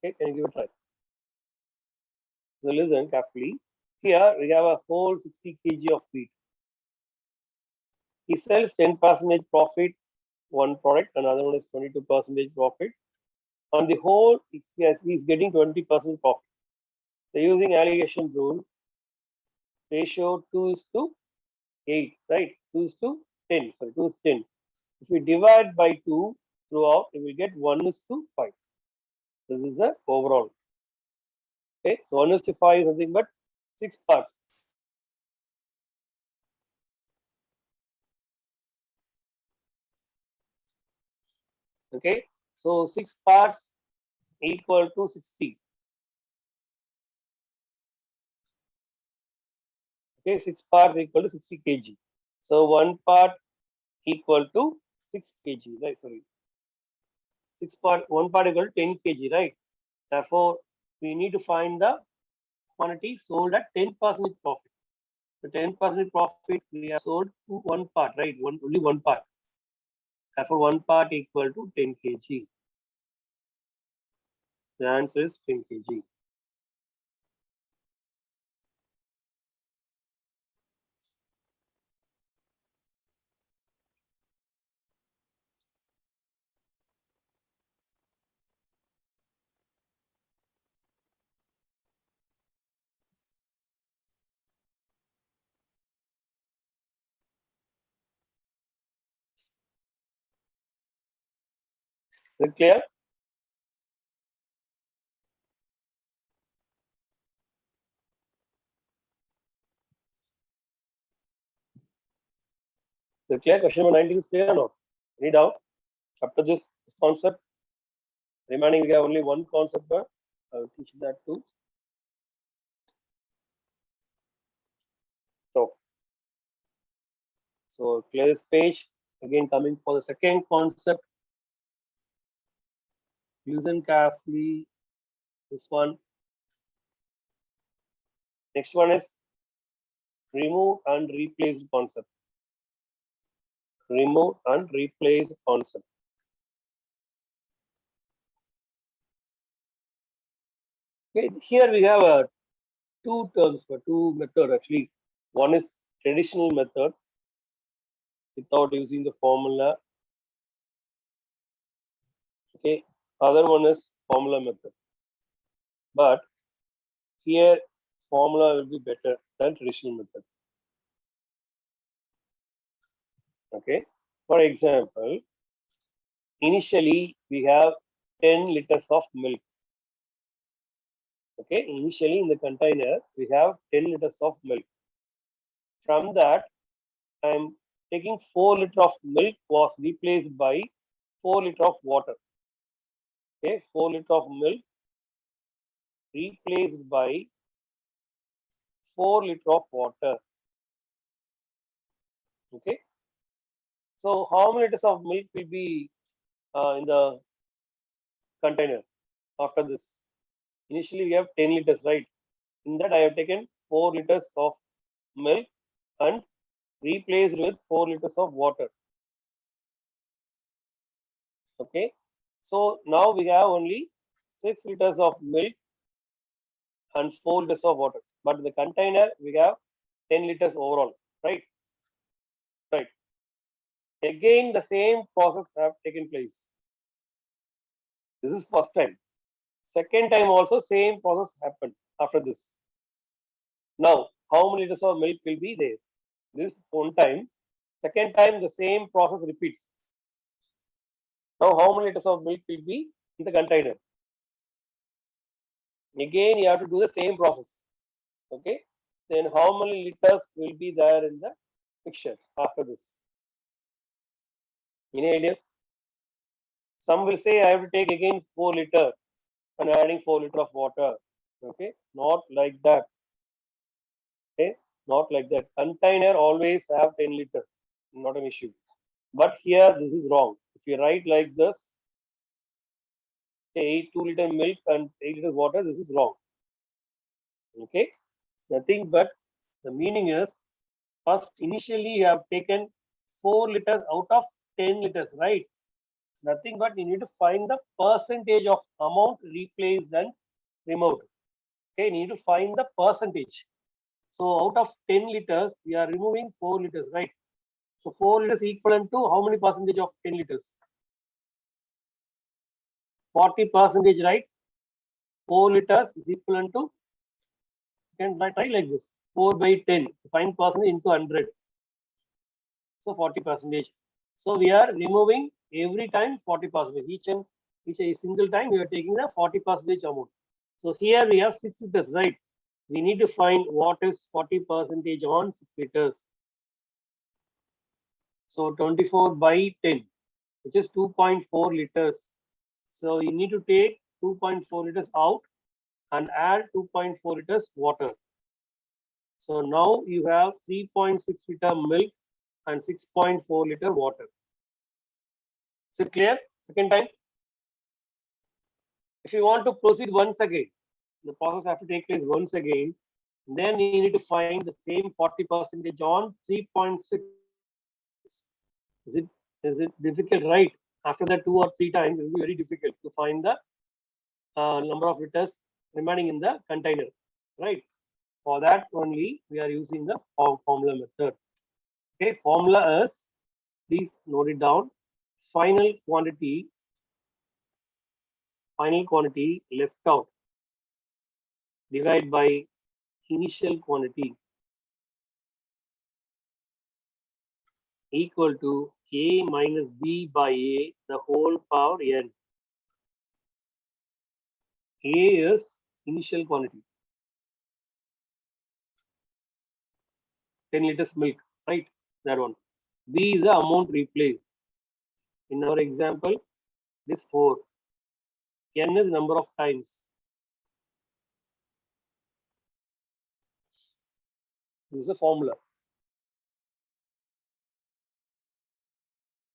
Okay, can you give a try? So listen carefully. Here we have a whole 60 kg of wheat. He sells 10% profit, one product, another one is 22% profit. On the whole, he's getting 20% profit. So using allegation rule, ratio 2 is to 8, right? 2 is to 10. Sorry, 2 is 10. If we divide by 2 throughout, we will get 1 is to 5. This is the overall. Okay, so 1 is to 5 is nothing but 6 parts. Okay, so 6 parts equal to 60. Okay, 6 parts equal to 60 kg. So 1 part equal to 6 kg, right? Sorry, 1 part equal to 10 kg, right? Therefore, we need to find the quantity sold at 10% profit. The 10% profit we have sold to one part, right? Only one part. Therefore, one part equal to 10 kg. The answer is 10 kg. Is it clear? Is it clear? Question number 19 is clear or not? Any doubt? After this concept, remaining we have only one concept, but I will teach that too. So clear this page. Again, coming for the second concept. Listen carefully. This one. Next one is remove and replace concept. Remove and replace concept. Okay, here we have two terms for two methods actually. One is traditional method without using the formula. Okay, other one is formula method. But here formula will be better than traditional method. Okay, for example, initially we have 10 liters of milk. Okay, initially in the container we have 10 liters of milk. From that, I am taking 4 liters of milk was replaced by 4 liters of water. Okay, 4 liters of milk replaced by 4 liters of water. Okay, so how many liters of milk will be in the container after this? Initially we have 10 liters, right? In that I have taken 4 liters of milk and replaced with 4 liters of water. Okay, so now we have only 6 liters of milk and 4 liters of water, but in the container we have 10 liters overall, right? Right. Again, the same process have taken place. This is first time. Second time also same process happened after this. Now, how many liters of milk will be there? This one time. Second time, the same process repeats. Now, how many liters of milk will be in the container? Again, you have to do the same process. Okay. Then how many liters will be there in the mixture after this? Any idea? Some will say I have to take again 4 liter and adding 4 liter of water. Okay, not like that. Okay, not like that. Container always have 10 liters, not an issue. But here this is wrong. If you write like this, 2 liter milk and 8 liters water, this is wrong. Okay, nothing but the meaning is first initially you have taken 4 liters out of 10 liters, right? Nothing but you need to find the percentage of amount replaced and removed. Okay, you need to find the percentage. So out of 10 liters, we are removing 4 liters, right? So 4 liters equivalent to how many percentage of 10 liters? 40%, right? 4 liters is equivalent to, you can try like this, 4 by 10, find percentage into 100. So 40%. So we are removing every time 40%. Each single time we are taking the 40% amount. So here we have 6 liters, right? We need to find what is 40% on 6 liters. So 24 by 10, which is 2.4 liters. So you need to take 2.4 liters out and add 2.4 liters water. So now you have 3.6 liter milk and 6.4 liter water. Is it clear? Second time. If you want to proceed once again, The process have to take place once again. Then you need to find the same 40% on 3.6. Is it difficult, right? After that 2 or 3 times, it will be very difficult to find the number of liters remaining in the container, right? For that only, we are using the formula method. Okay, formula is, please note it down, final quantity left out divided by initial quantity equal to A minus B by A the whole power n. A is initial quantity, 10 liters milk, right? That one. B is the amount replaced. In our example, this 4. N is number of times. This is a formula.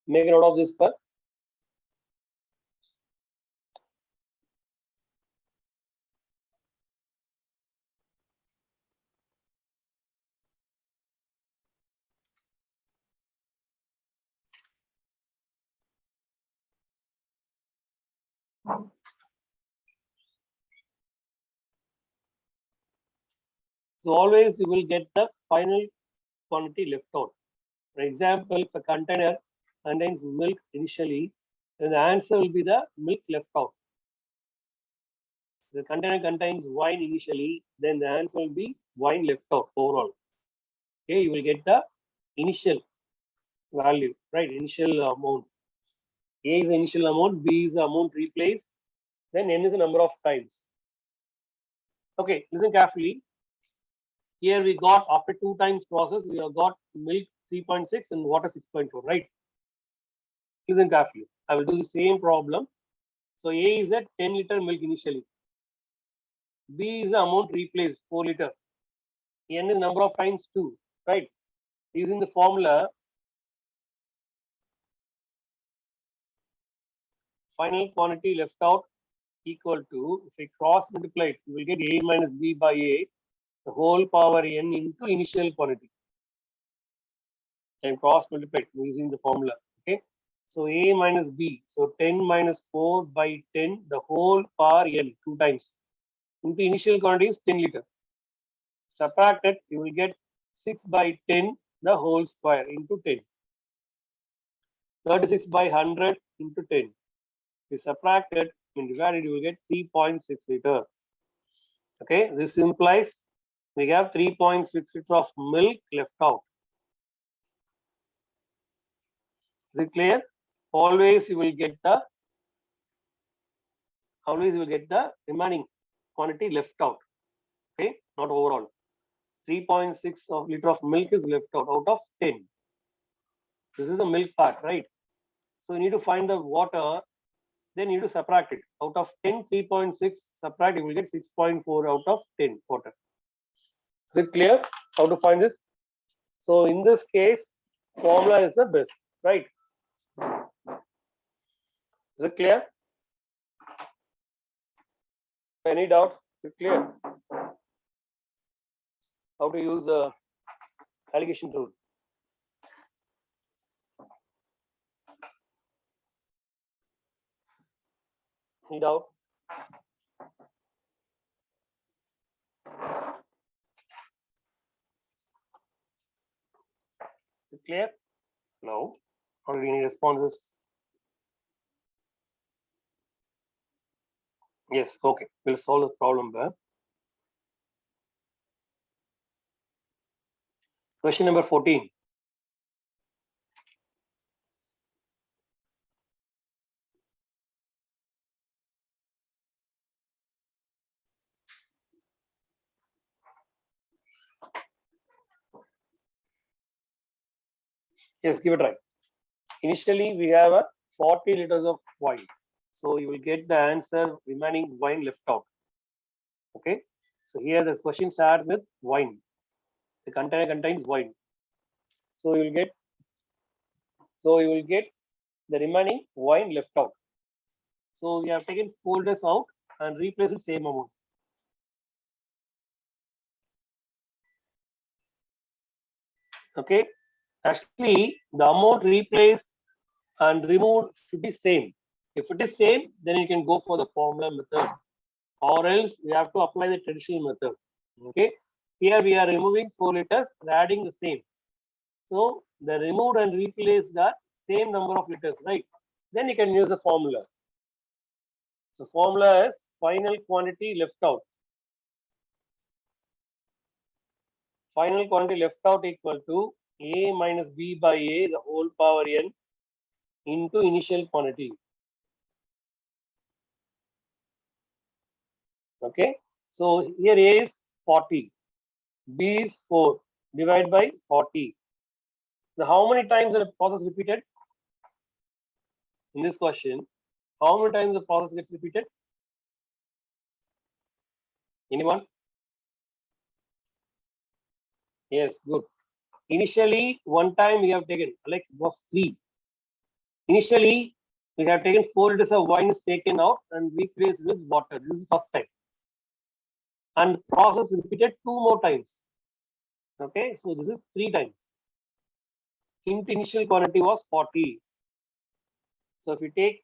Make a note of this part. So always you will get the final quantity left out. For example, if a container contains milk initially, then the answer will be the milk left out. The container contains wine initially, then the answer will be wine left out overall. Okay, you will get the initial value, right? Initial amount. A is the initial amount, B is the amount replaced, then N is the number of times. Okay, listen carefully. Here we got, after 2 times process, we have got milk 3.6 and water 6.4, right? Listen carefully. I will do the same problem. So A is a 10-liter milk initially. B is the amount replaced, 4 liter. N is number of times 2, right? Using the formula, final quantity left out equal to, if we cross multiply it, we will get A minus B by A, the whole power N into initial quantity. And cross multiply it using the formula, okay? So A minus B, so 10 minus 4 by 10, the whole power N, 2 times. Into initial quantity is 10 liter. Subtract it, you will get 6 by 10, the whole square into 10. 36 by 100 into 10. We subtract it and divide it, you will get 3.6 liter. Okay, this implies we have 3.6 liter of milk left out. Is it clear? Always you will get the remaining quantity left out. Okay, not overall. 3.6 of liter of milk is left out of 10. This is the milk part, right? So you need to find the water, then you need to subtract it. Out of 10, 3.6 subtract, you will get 6.4 out of 10 water. Is it clear how to find this? So in this case, formula is the best, right? Is it clear? Any doubt? Is it clear? How to use the allegation rule? Any doubt? Is it clear? No. Or any responses? Yes, okay. We'll solve the problem there. Question number 14. Yes, give it a try. Initially, we have a 40 liters of wine. So you will get the answer remaining wine left out. Okay. So here the question starts with wine. The container contains wine. So you will get the remaining wine left out. So we have taken 4 liters out and replaced the same amount. Okay, actually the amount replaced and removed should be same. If it is same, then you can go for the formula method, or else we have to apply the traditional method. Okay, here we are removing 4 liters and adding the same. So the removed and replaced are same number of liters, right? Then you can use the formula. So formula is final quantity left out. Final quantity left out equal to A minus B by A the whole power n into initial quantity. Okay. So here A is 40. B is 4. Divide by 40. Now how many times the process repeated? In this question, how many times the process gets repeated? Anyone? Yes, good. Initially, one time we have taken, Alex, it was 3. Initially, we have taken 4 liters of wine is taken out and replaced with water. This is first time. And process repeated 2 more times. Okay, so this is 3 times. Initial quantity was 40. So if you take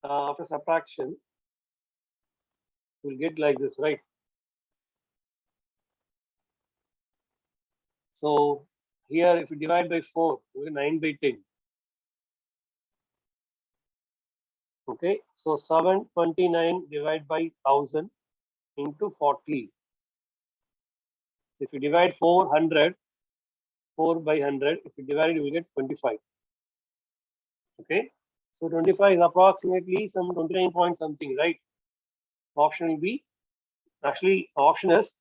after subtraction, you'll get like this, right? So here, if you divide by 4, you get 9 by 10. Okay, so 729 divided by 1000 into 40. If you divide 400, 4 by 100, if you divide it, you will get 25. Okay, so 25 is approximately some 29 point something, right? Option will be, actually, option is,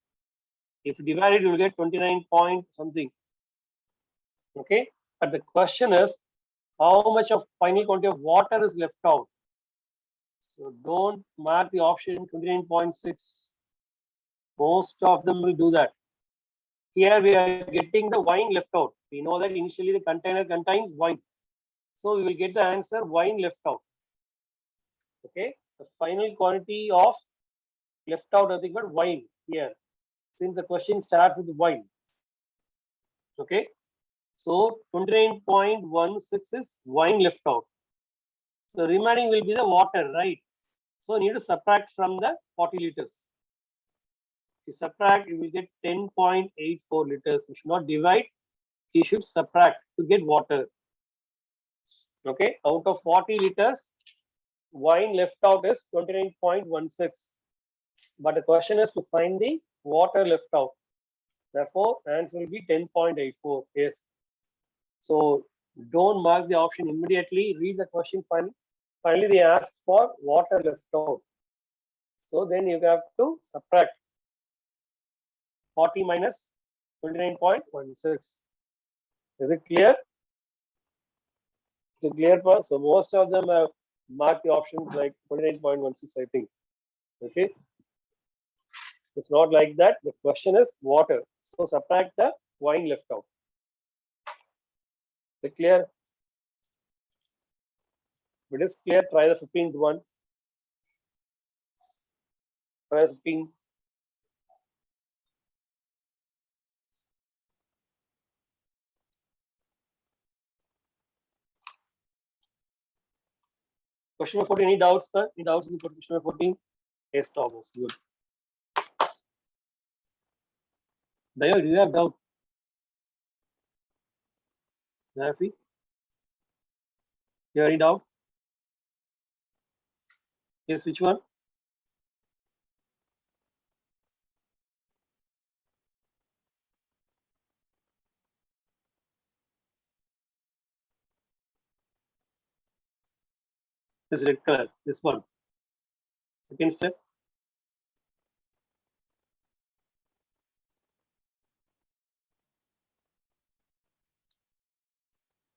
if you divide it, you will get 29 point something. Okay, but the question is, how much of final quantity of water is left out? So don't mark the option 29.6. Most of them will do that. Here we are getting the wine left out. We know that initially the container contains wine. So we will get the answer wine left out. Okay, the final quantity of left out nothing but wine here. Since the question starts with wine. Okay, so 29.16 is wine left out. So remaining will be the water, right? So you need to subtract from the 40 liters. If you subtract, you will get 10.84 liters. You should not divide, you should subtract to get water. Okay, out of 40 liters, wine left out is 29.16. But the question is to find the water left out. Therefore, answer will be 10.84. Yes. So don't mark the option immediately. Read the question finally. Finally, they ask for water left out. So then you have to subtract 40 minus 29.16. Is it clear? Is it clear, part? So most of them have marked the options like 29.16, I think. Okay. It's not like that. The question is water. So subtract the wine left out. Is it clear? If it is clear, try the 15th one. Try 15. Question number 14. Any doubts, sir? Any doubts in question number 14? Yes, Thomas. Good. Dayo, do you have doubt? Happy? You have any doubt? Yes, which one? This red color. This one. Second step.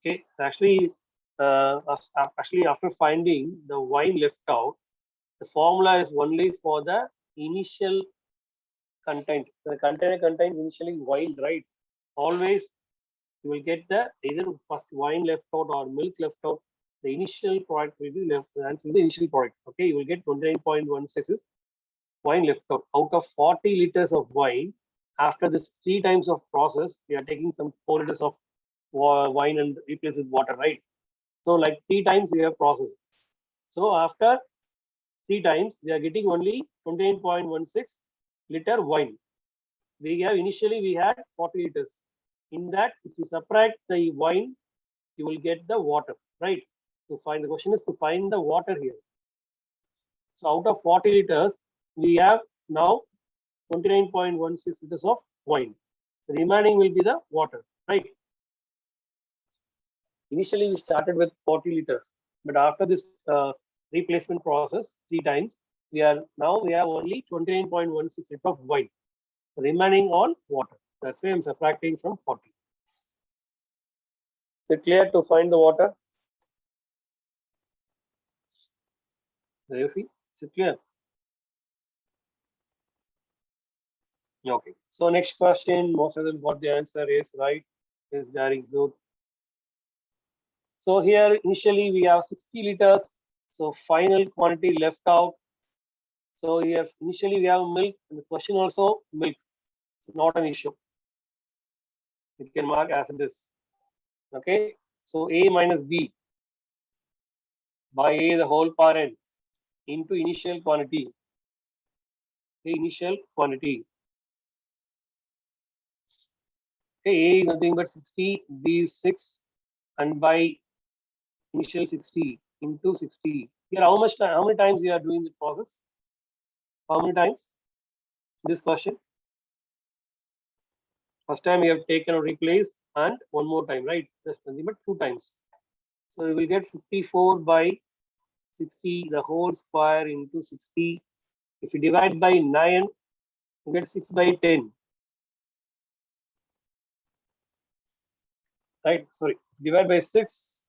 Okay. So actually, after finding the wine left out, the formula is only for the initial content. The container contains initially wine, right? Always you will get the either first wine left out or milk left out. The initial product will be left. The answer will be the initial product. Okay, you will get 29.16 is wine left out. Out of 40 liters of wine, After this 3 times of process, we are taking some 4 liters of wine and replace with water, right? So like 3 times we have processed. So after 3 times, we are getting only 29.16 liter wine. Initially we had 40 liters. In that, if you subtract the wine, you will get the water, right? To find the question is to find the water here. So out of 40 liters, we have now 29.16 liters of wine. The remaining will be the water, right? Initially, we started with 40 liters, but after this replacement process 3 times, we have only 29.16 liters of wine, remaining all water. That's why I'm subtracting from 40. Is it clear to find the water? Is it clear? Okay. So next question, most of them got the answer is right. Is very good. So here initially we have 60 liters. So final quantity left out. So here initially we have milk. And the question also milk. It's not an issue. It can mark as it is. Okay. So A minus B by A the whole power n into initial quantity. The initial quantity. Okay, A is nothing but 60, B is 6, and by initial 60 into 60. Here, how many times you are doing the process? How many times? This question. First time you have taken or replaced, and one more time, right? Just nothing but 2 times. So you will get 54 by 60, the whole square into 60. If you divide by 9, you get 6 by 10. Right? Sorry, divide by 6.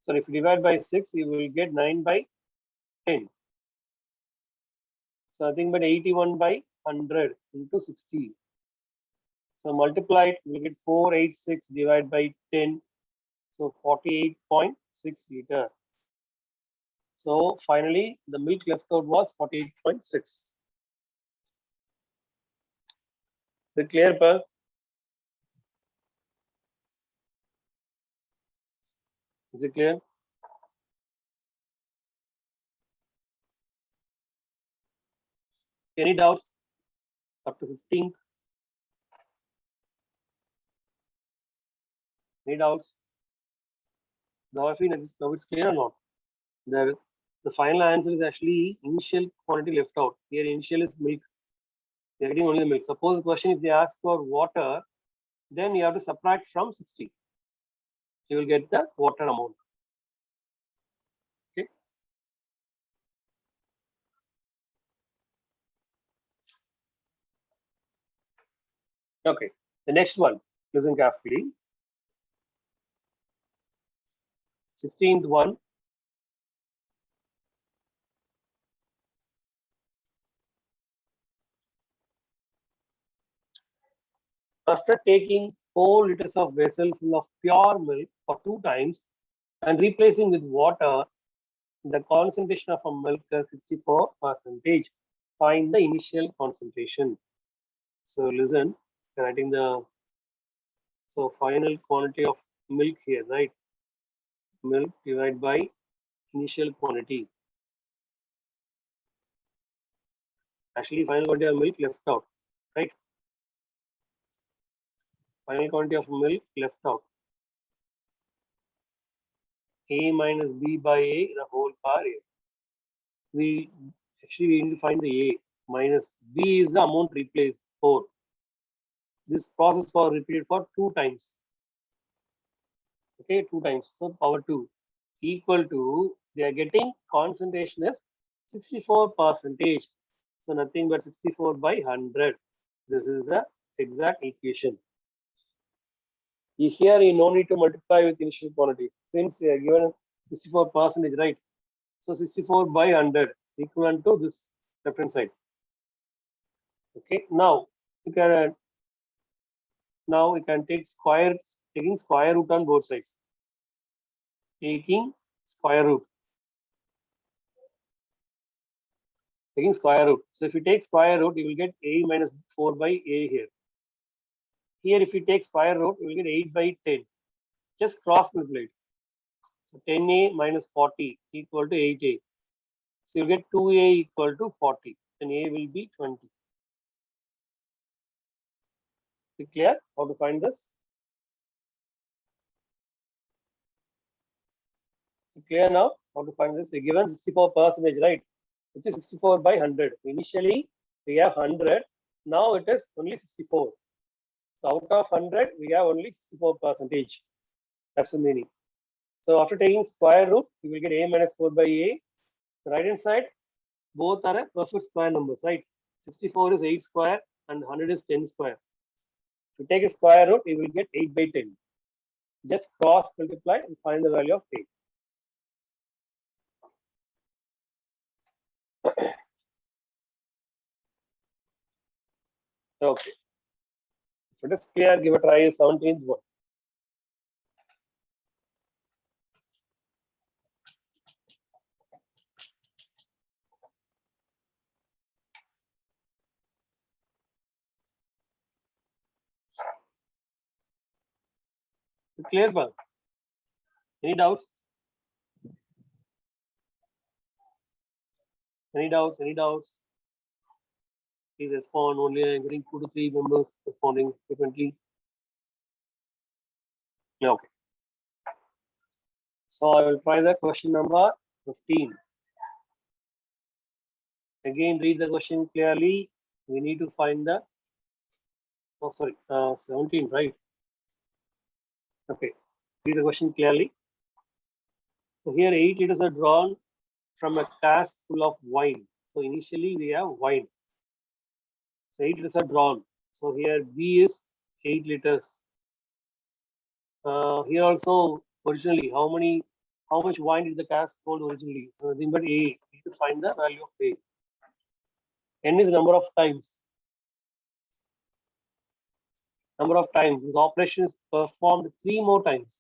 Sorry, if you divide by 6, you will get 9 by 10. So nothing but 81 by 100 into 60. So multiply it, we get 486 divided by 10. So 48.6 liter. So finally, the milk left out was 48.6. Is it clear, Pearl? Is it clear? Any doubts? Up to 15th? Any doubts? Now I feel now it's clear or not? The final answer is actually initial quantity left out. Here initial is milk. They're getting only the milk. Suppose the question if they ask for water, then you have to subtract from 60. You will get the water amount. Okay. Okay. The next one, listen carefully. 16th one. After taking 4 liters of vessel full of pure milk for 2 times and replacing with water, the concentration of a milk is 64%. Find the initial concentration. So listen, writing the final quantity of milk here, right? Milk divided by initial quantity. Actually, final quantity of milk left out, right? Final quantity of milk left out. A minus B by A the whole power A. We need to find the A minus B is the amount replaced 4. This process for repeated for 2 times. Okay, 2 times. So power 2 equal to they are getting concentration is 64%. So nothing but 64 by 100. This is the exact equation. Here you no need to multiply with initial quantity since they are given 64%, right? So 64 by 100 is equivalent to this left hand side. Okay, now you can taking square root on both sides. Taking square root. taking square root. So if you take square root, you will get a minus 4 by a here. Here, if you take square root, you will get 8 by 10. Just cross multiply. So 10a minus 40 equal to 8a. So you get 2a equal to 40. Then a will be 20. Is it clear how to find this? Is it clear now how to find this? We're given 64%, right? Which is 64 by 100. Initially, we have 100. Now it is only 64. So out of 100, we have only 64%. That's the meaning. So after taking square root, you will get a minus 4 by a. The right hand side, both are a perfect square numbers, right? 64 is 8 square and 100 is 10 square. If you take a square root, you will get 8 by 10. Just cross multiply and find the value of 8. Okay. If it is clear, give a try 17th one. Clear, man? Any doubts? Any doubts? Any doubts? Please respond. Only I'm getting 2 to 3 members responding frequently. Okay. So I will try the question number 15. Again, read the question clearly. We need to find the, 17, right? Okay, read the question clearly. So here 8 liters are drawn from a cask full of wine. So initially we have wine. So 8 liters are drawn. So here B is 8 liters. Here also originally how much wine did the cask hold originally? So nothing but A. We need to find the value of A. N is number of times. Number of times. This operation is performed 3 more times.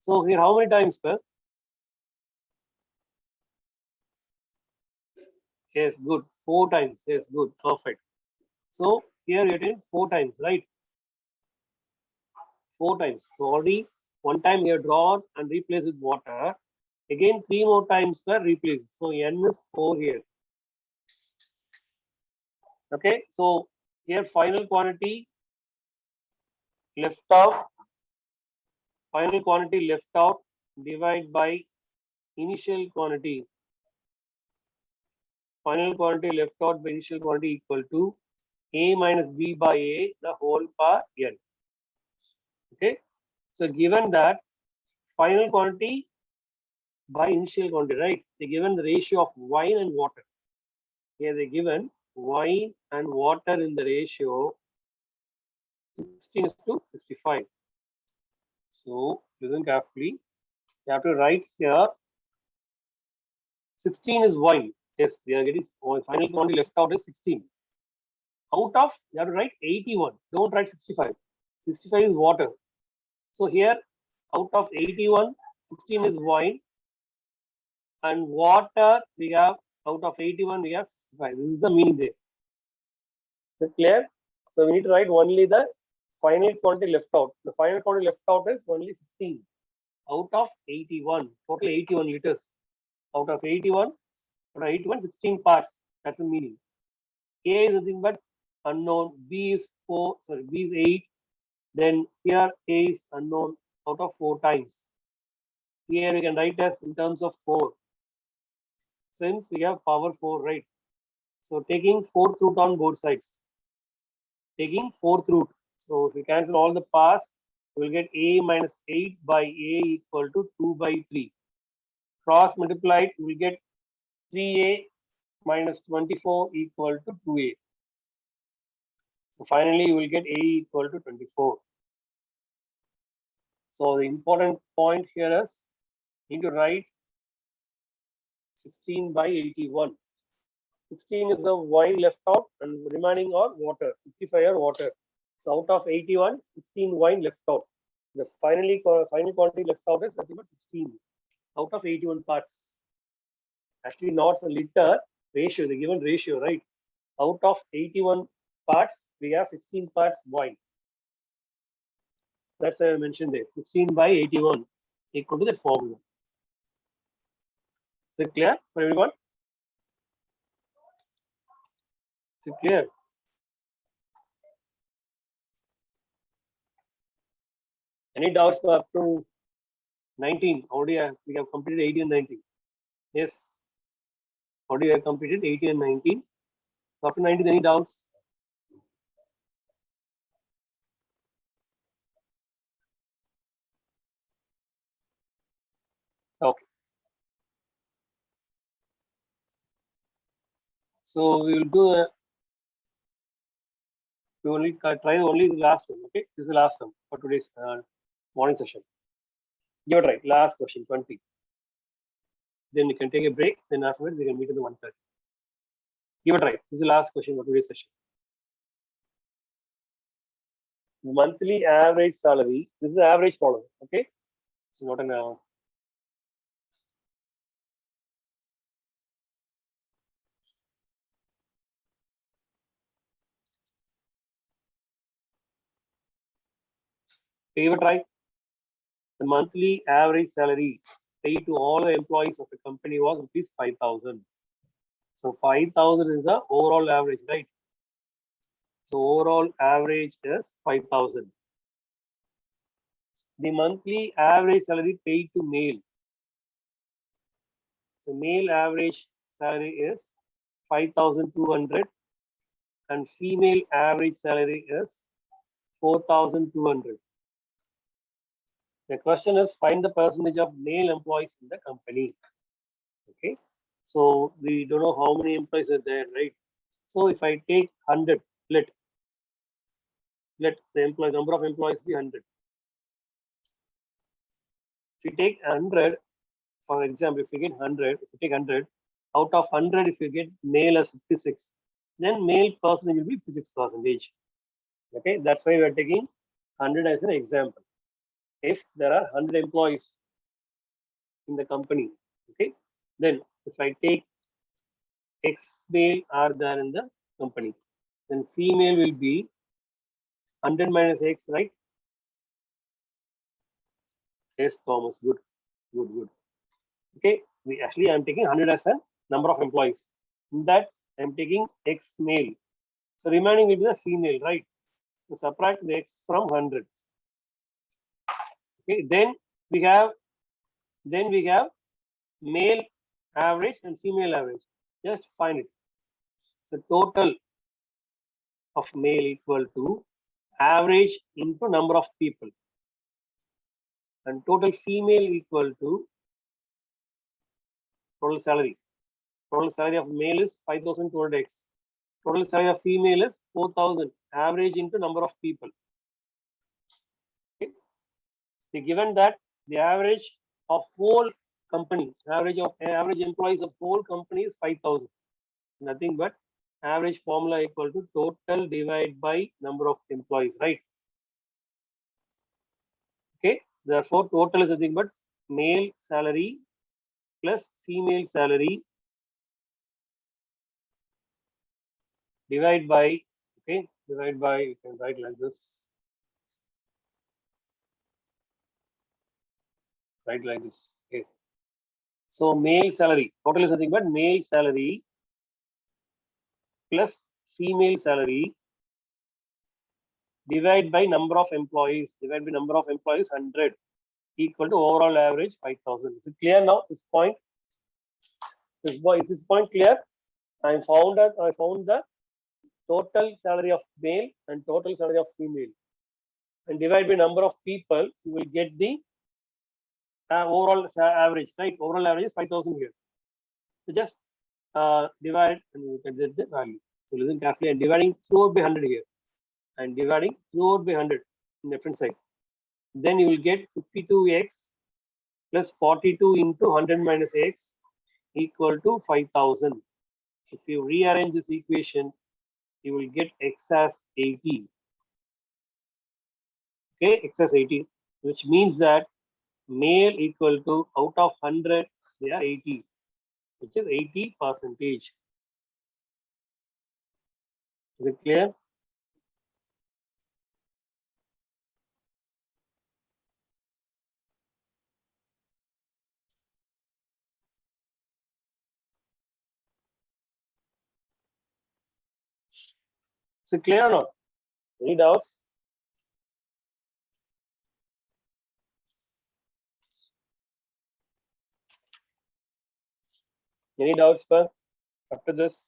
So here how many times, sir? Yes, good. 4 times. Yes, good. Perfect. So here it is 4 times, right? 4 times. So already 1 time we have drawn and replaced with water. Again 3 more times were replaced. So N is 4 here. Okay. So here final quantity left out. Final quantity left out divide by initial quantity. Final quantity left out by initial quantity equal to A minus B by A the whole power N. Okay. So given that final quantity by initial quantity, right? They given the ratio of wine and water. Here they given wine and water in the ratio 16 is to 65. So listen carefully. You have to write here 16 is wine. Yes, we are getting final quantity left out is 16. Out of, you have to write 81. Don't write 65. 65 is water. So here, out of 81, 16 is wine. And water, we have, out of 81, we have 65. This is the meaning there. Is it clear? So we need to write only the final quantity left out. The final quantity left out is only 16. Out of 81. Total 81 liters. Out of 81, 16 parts. That's the meaning. A is nothing but unknown. B is 4. Sorry, B is 8. Then here A is unknown out of 4 times. Here we can write as in terms of 4. Since we have power 4, right? So taking 4th root on both sides. Taking 4th root. So if we cancel all the parts, we will get A minus 8 by A equal to 2 by 3. Cross multiplied, we will get 3A minus 24 equal to 2A. So finally, you will get A equal to 24. So the important point here is you need to write 16 by 81. 16 is the wine left out and remaining are water. 65 are water. So out of 81, 16 wine left out. The final quantity left out is nothing but 16 out of 81 parts. Actually, not a liter. ratio, the given ratio, right? Out of 81 parts, we have 16 parts boy. That's why I mentioned there. 16 by 81 equal to that formula. Is it clear for everyone? Is it clear? Any doubts up to 19? Already we have completed 18 and 19. Yes. Already we have completed 18 and 19. So up to 19, any doubts? Okay. So we will do a, we only try only the last one. Okay, this is the last one for today's morning session. Give it right. Last question, 20. Then we can take a break. Then afterwards we can meet in the 1:30. Give it right. This is the last question for today's session. Monthly average salary. This is the average column. Okay, it's not an. Give it right. The monthly average salary paid to all the employees of the company was rupees 5,000. So 5,000 is the overall average, right? So overall average is 5,000. The monthly average salary paid to male. So male average salary is 5,200 and female average salary is 4,200. The question is find the percentage of male employees in the company. Okay. So we don't know how many employees are there, right? So if I take 100, let the employee number of employees be 100. If you take 100, for example, if you get 100, if you take 100, out of 100, if you get male as 56, then male percentage will be 56%. Okay, that's why we are taking 100 as an example. If there are 100 employees in the company, okay, then if I take X male are there in the company, then female will be 100 minus X, right? Yes, Thomas, good. Okay, I'm taking 100 as a number of employees. In that, I'm taking X male. So remaining will be the female, right? So subtract the X from 100. Okay, then we have male average and female average. Just find it. So total of male equal to average into number of people, and total female equal to total salary. Total salary of male is 5,200x. Total salary of female is 4,000. Average into number of people. Okay. So given that the average of whole company, average employees of whole company is 5,000. Nothing but average formula equal to total divided by number of employees, right? Okay. Therefore, total is nothing but male salary plus female salary divide by, okay, divide by, you can write like this. Write like this. Okay. So male salary, total is nothing but male salary plus female salary divide by number of employees, 100 equal to overall average 5,000. Is it clear now? This point? Is this point clear? I found the total salary of male and total salary of female, and divide by number of people, you will get the overall average, right? Overall average is 5,000 here. So just divide and you can get the value. So listen carefully, and dividing throughout by 100 here, and dividing throughout by 100 in the different side. Then you will get 52x plus 42 into 100 minus x equal to 5,000. If you rearrange this equation, you will get x as 80. Okay, x as 80, which means that male equal to out of 100, they are 80, which is 80%. Is it clear? Is it clear or not? Any doubts? Any doubts, sir, after this?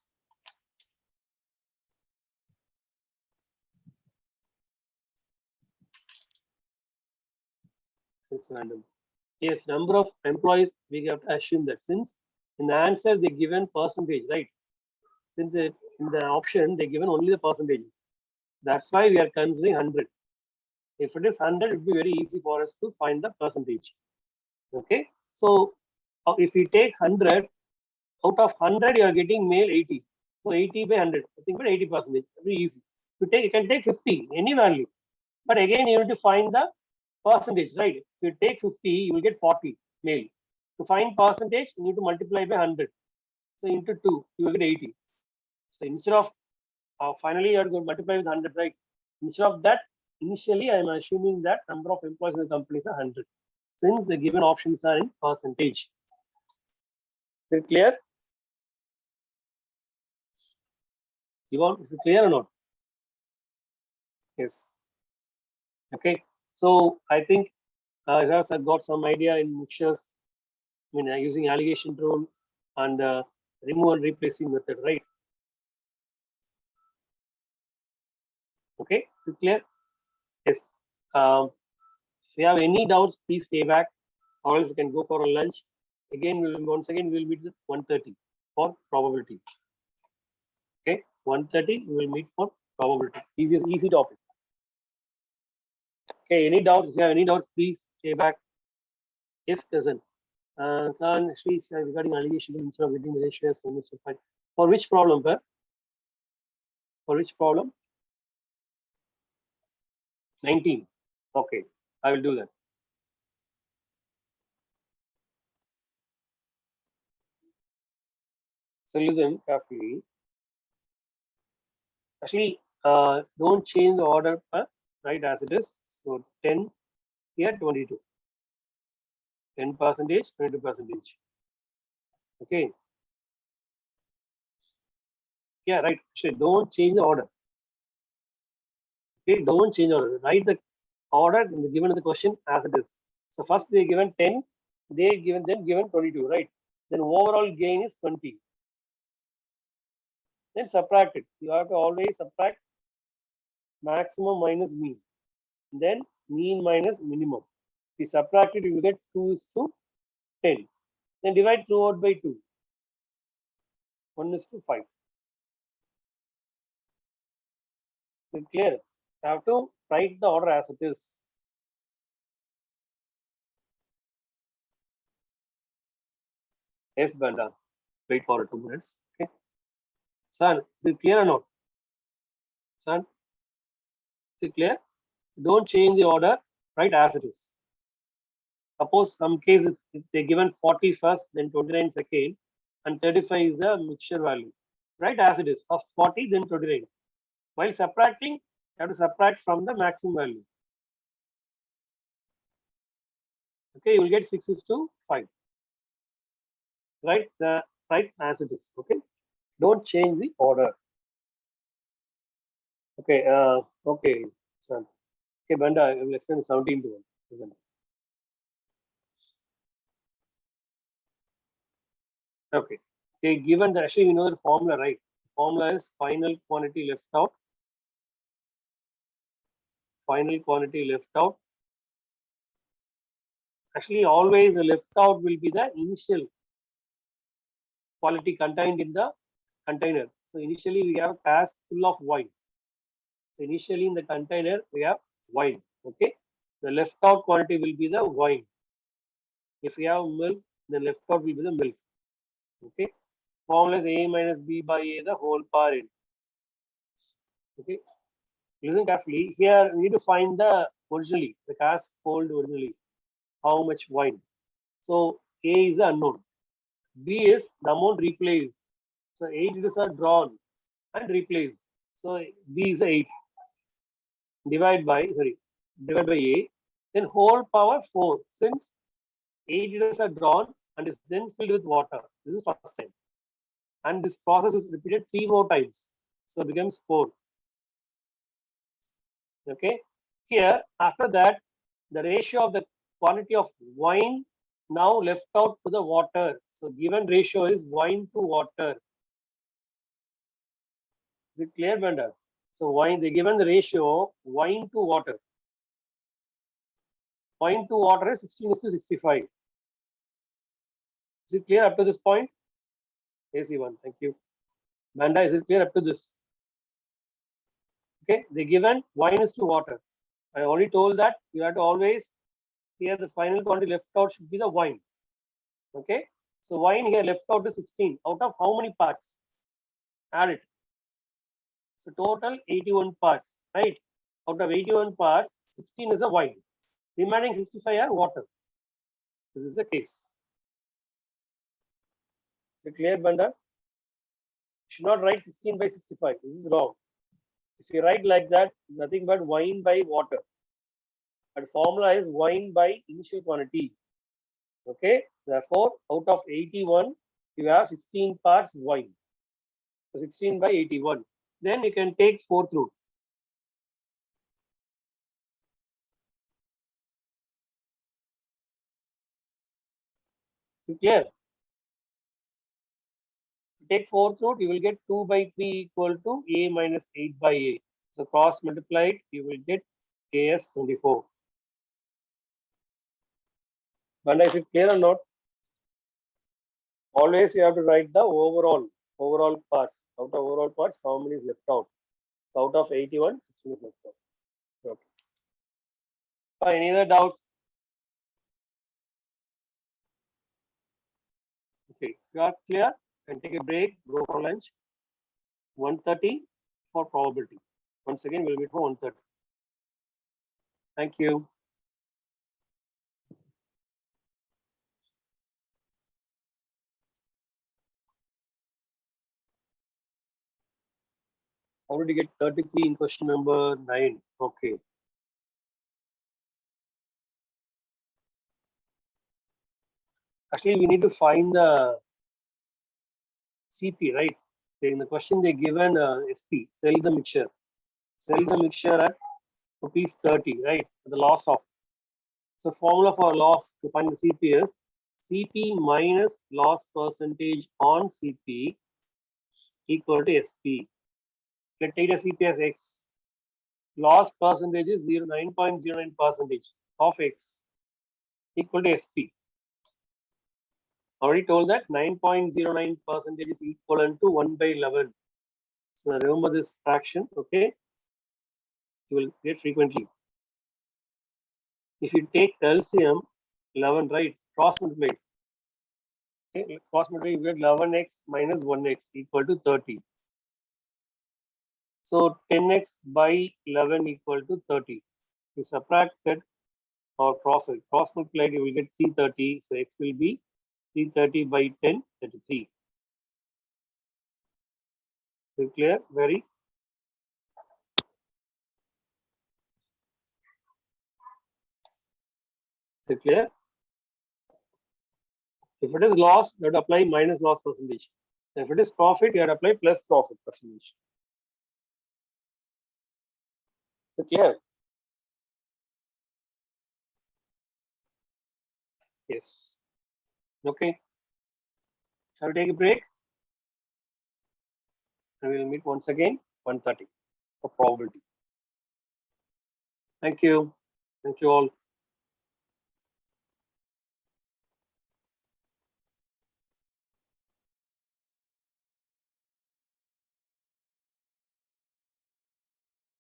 It's random. Yes, number of employees, we have to assume that since in the answer they given percentage, right? Since in the option they given only the percentages. That's why we are considering 100. If it is 100, it would be very easy for us to find the percentage. Okay, so if we take 100, out of 100, you are getting male 80. So 80 by 100, I think about 80%. Very easy. You can take 50, any value. But again, you need to find the percentage, right? If you take 50, you will get 40 male. To find percentage, you need to multiply by 100. So into 2, you will get 80. So instead of finally you are going to multiply with 100, right? Instead of that, initially I am assuming that number of employees in the company is 100, since the given options are in percentage. Is it clear? Is it clear or not? Yes. Okay. So I think you have got some idea in mixtures. I mean, using allegation rule and remove and replacing method, right? Okay. Is it clear? Yes. If you have any doubts, please stay back, or else you can go for a lunch. Again, once again we'll meet at 1:30 for probability. Okay, 1:30 we will meet for probability. Easy topic. Okay, any doubts? If you have any doubts, please stay back. Yes, cousin. Actually, regarding allegation instead of getting the shares from Mr. Fine. For which problem, sir? For which problem? 19. Okay, I will do that. So listen carefully. Actually, don't change the order, right, as it is. So 10 here, 22. 10%, 22%. Okay. Yeah, right. Don't change the order. Okay, don't change the order. Write the order given in the question as it is. So first they given 10, they given 22, right? Then overall gain is 20. Then subtract it. You have to always subtract maximum minus mean. Then mean minus minimum. If you subtract it, you will get 2 is to 10. Then divide throughout by 2. 1 is to 5. Is it clear? You have to write the order as it is. Yes, Banda. Wait for 2 minutes. Okay. Son, is it clear or not? Son, is it clear? Don't change the order, right, as it is. Suppose some cases, if they given 40 first, then 29 second, and 35 is the mixture value. Right, as it is. First 40, then 29. While subtracting, you have to subtract from the maximum value. Okay, you will get 6 is to 5. Right, right as it is. Okay. Don't change the order. Okay, okay, son. Okay, Banda, I will explain 17 to 1. Listen. Okay. Okay, given that actually you know the formula, right? Formula is final quantity left out. Final quantity left out. Actually, always the left out will be the initial quality contained in the container. So initially we have cask full of wine. So initially in the container we have wine. Okay. The left out quantity will be the wine. If we have milk, the left out will be the milk. Okay. Formula is A minus B by A the whole power n. Okay. Listen carefully. Here we need to find the originally, the cask hold originally, how much wine. So A is the unknown. B is the amount replaced. So 8 liters are drawn and replaced. So B is 8. Divide by A. Then whole power 4. Since 8 liters are drawn and is then filled with water. This is first time. And this process is repeated 3 more times. So it becomes 4. Okay. Here, after that, the ratio of the quantity of wine now left out to the water. So given ratio is wine to water. Is it clear, Bender? So wine, they given the ratio wine to water. Wine to water is 16:65. Is it clear up to this point? AC1, thank you. Banda, is it clear up to this? Okay, they given wine is to water. I already told that you have to always, here the final quantity left out should be the wine. Okay, so wine here left out is 16. Out of how many parts? Add it. So total 81 parts, right? Out of 81 parts, 16 is a wine. Remaining 65 are water. This is the case. Is it clear, Banda? You should not write 16/65. This is wrong. If you write like that, nothing but wine by water. But formula is wine by initial quantity. Okay, therefore, out of 81, you have 16 parts wine. So 16/81. Then you can take fourth root. Is it clear? Take fourth root, you will get 2/3 equal to a minus 8/a. So cross multiplied, you will get ks 24. Banda, is it clear or not? Always you have to write the overall parts. Out of overall parts, how many is left out? So out of 81, 16 is left out. Okay. Any other doubts? Okay, if you are clear, you can take a break, go for lunch. 1:30 for probability. Once again, we'll meet for 1:30. Thank you. How did you get 33 in question number 9? Okay. Actually, we need to find the CP, right? In the question, they given SP, sell the mixture. Sell the mixture at rupees 30, right? The loss of. So formula for loss to find the CP is CP minus loss percentage on CP equal to SP. Let's take the CP as X. Loss percentage is 9.09% of X equal to SP. Already told that 9.09% is equivalent to 1/11. So remember this fraction, okay? You will get frequently. If you take LCM 11, right? Cross multiply. Okay, cross multiply, you get 11x minus 1x equal to 30. So 10x by 11 equal to 30. You subtract that or cross multiplied, you will get 330. So x will be 330 by 10, 33. Is it clear? Very. Is it clear? If it is loss, you have to apply minus loss percentage. If it is profit, you have to apply plus profit percentage. Is it clear? Yes. Okay. Shall we take a break? And we will meet once again 1:30 for probability. Thank you. Thank you all.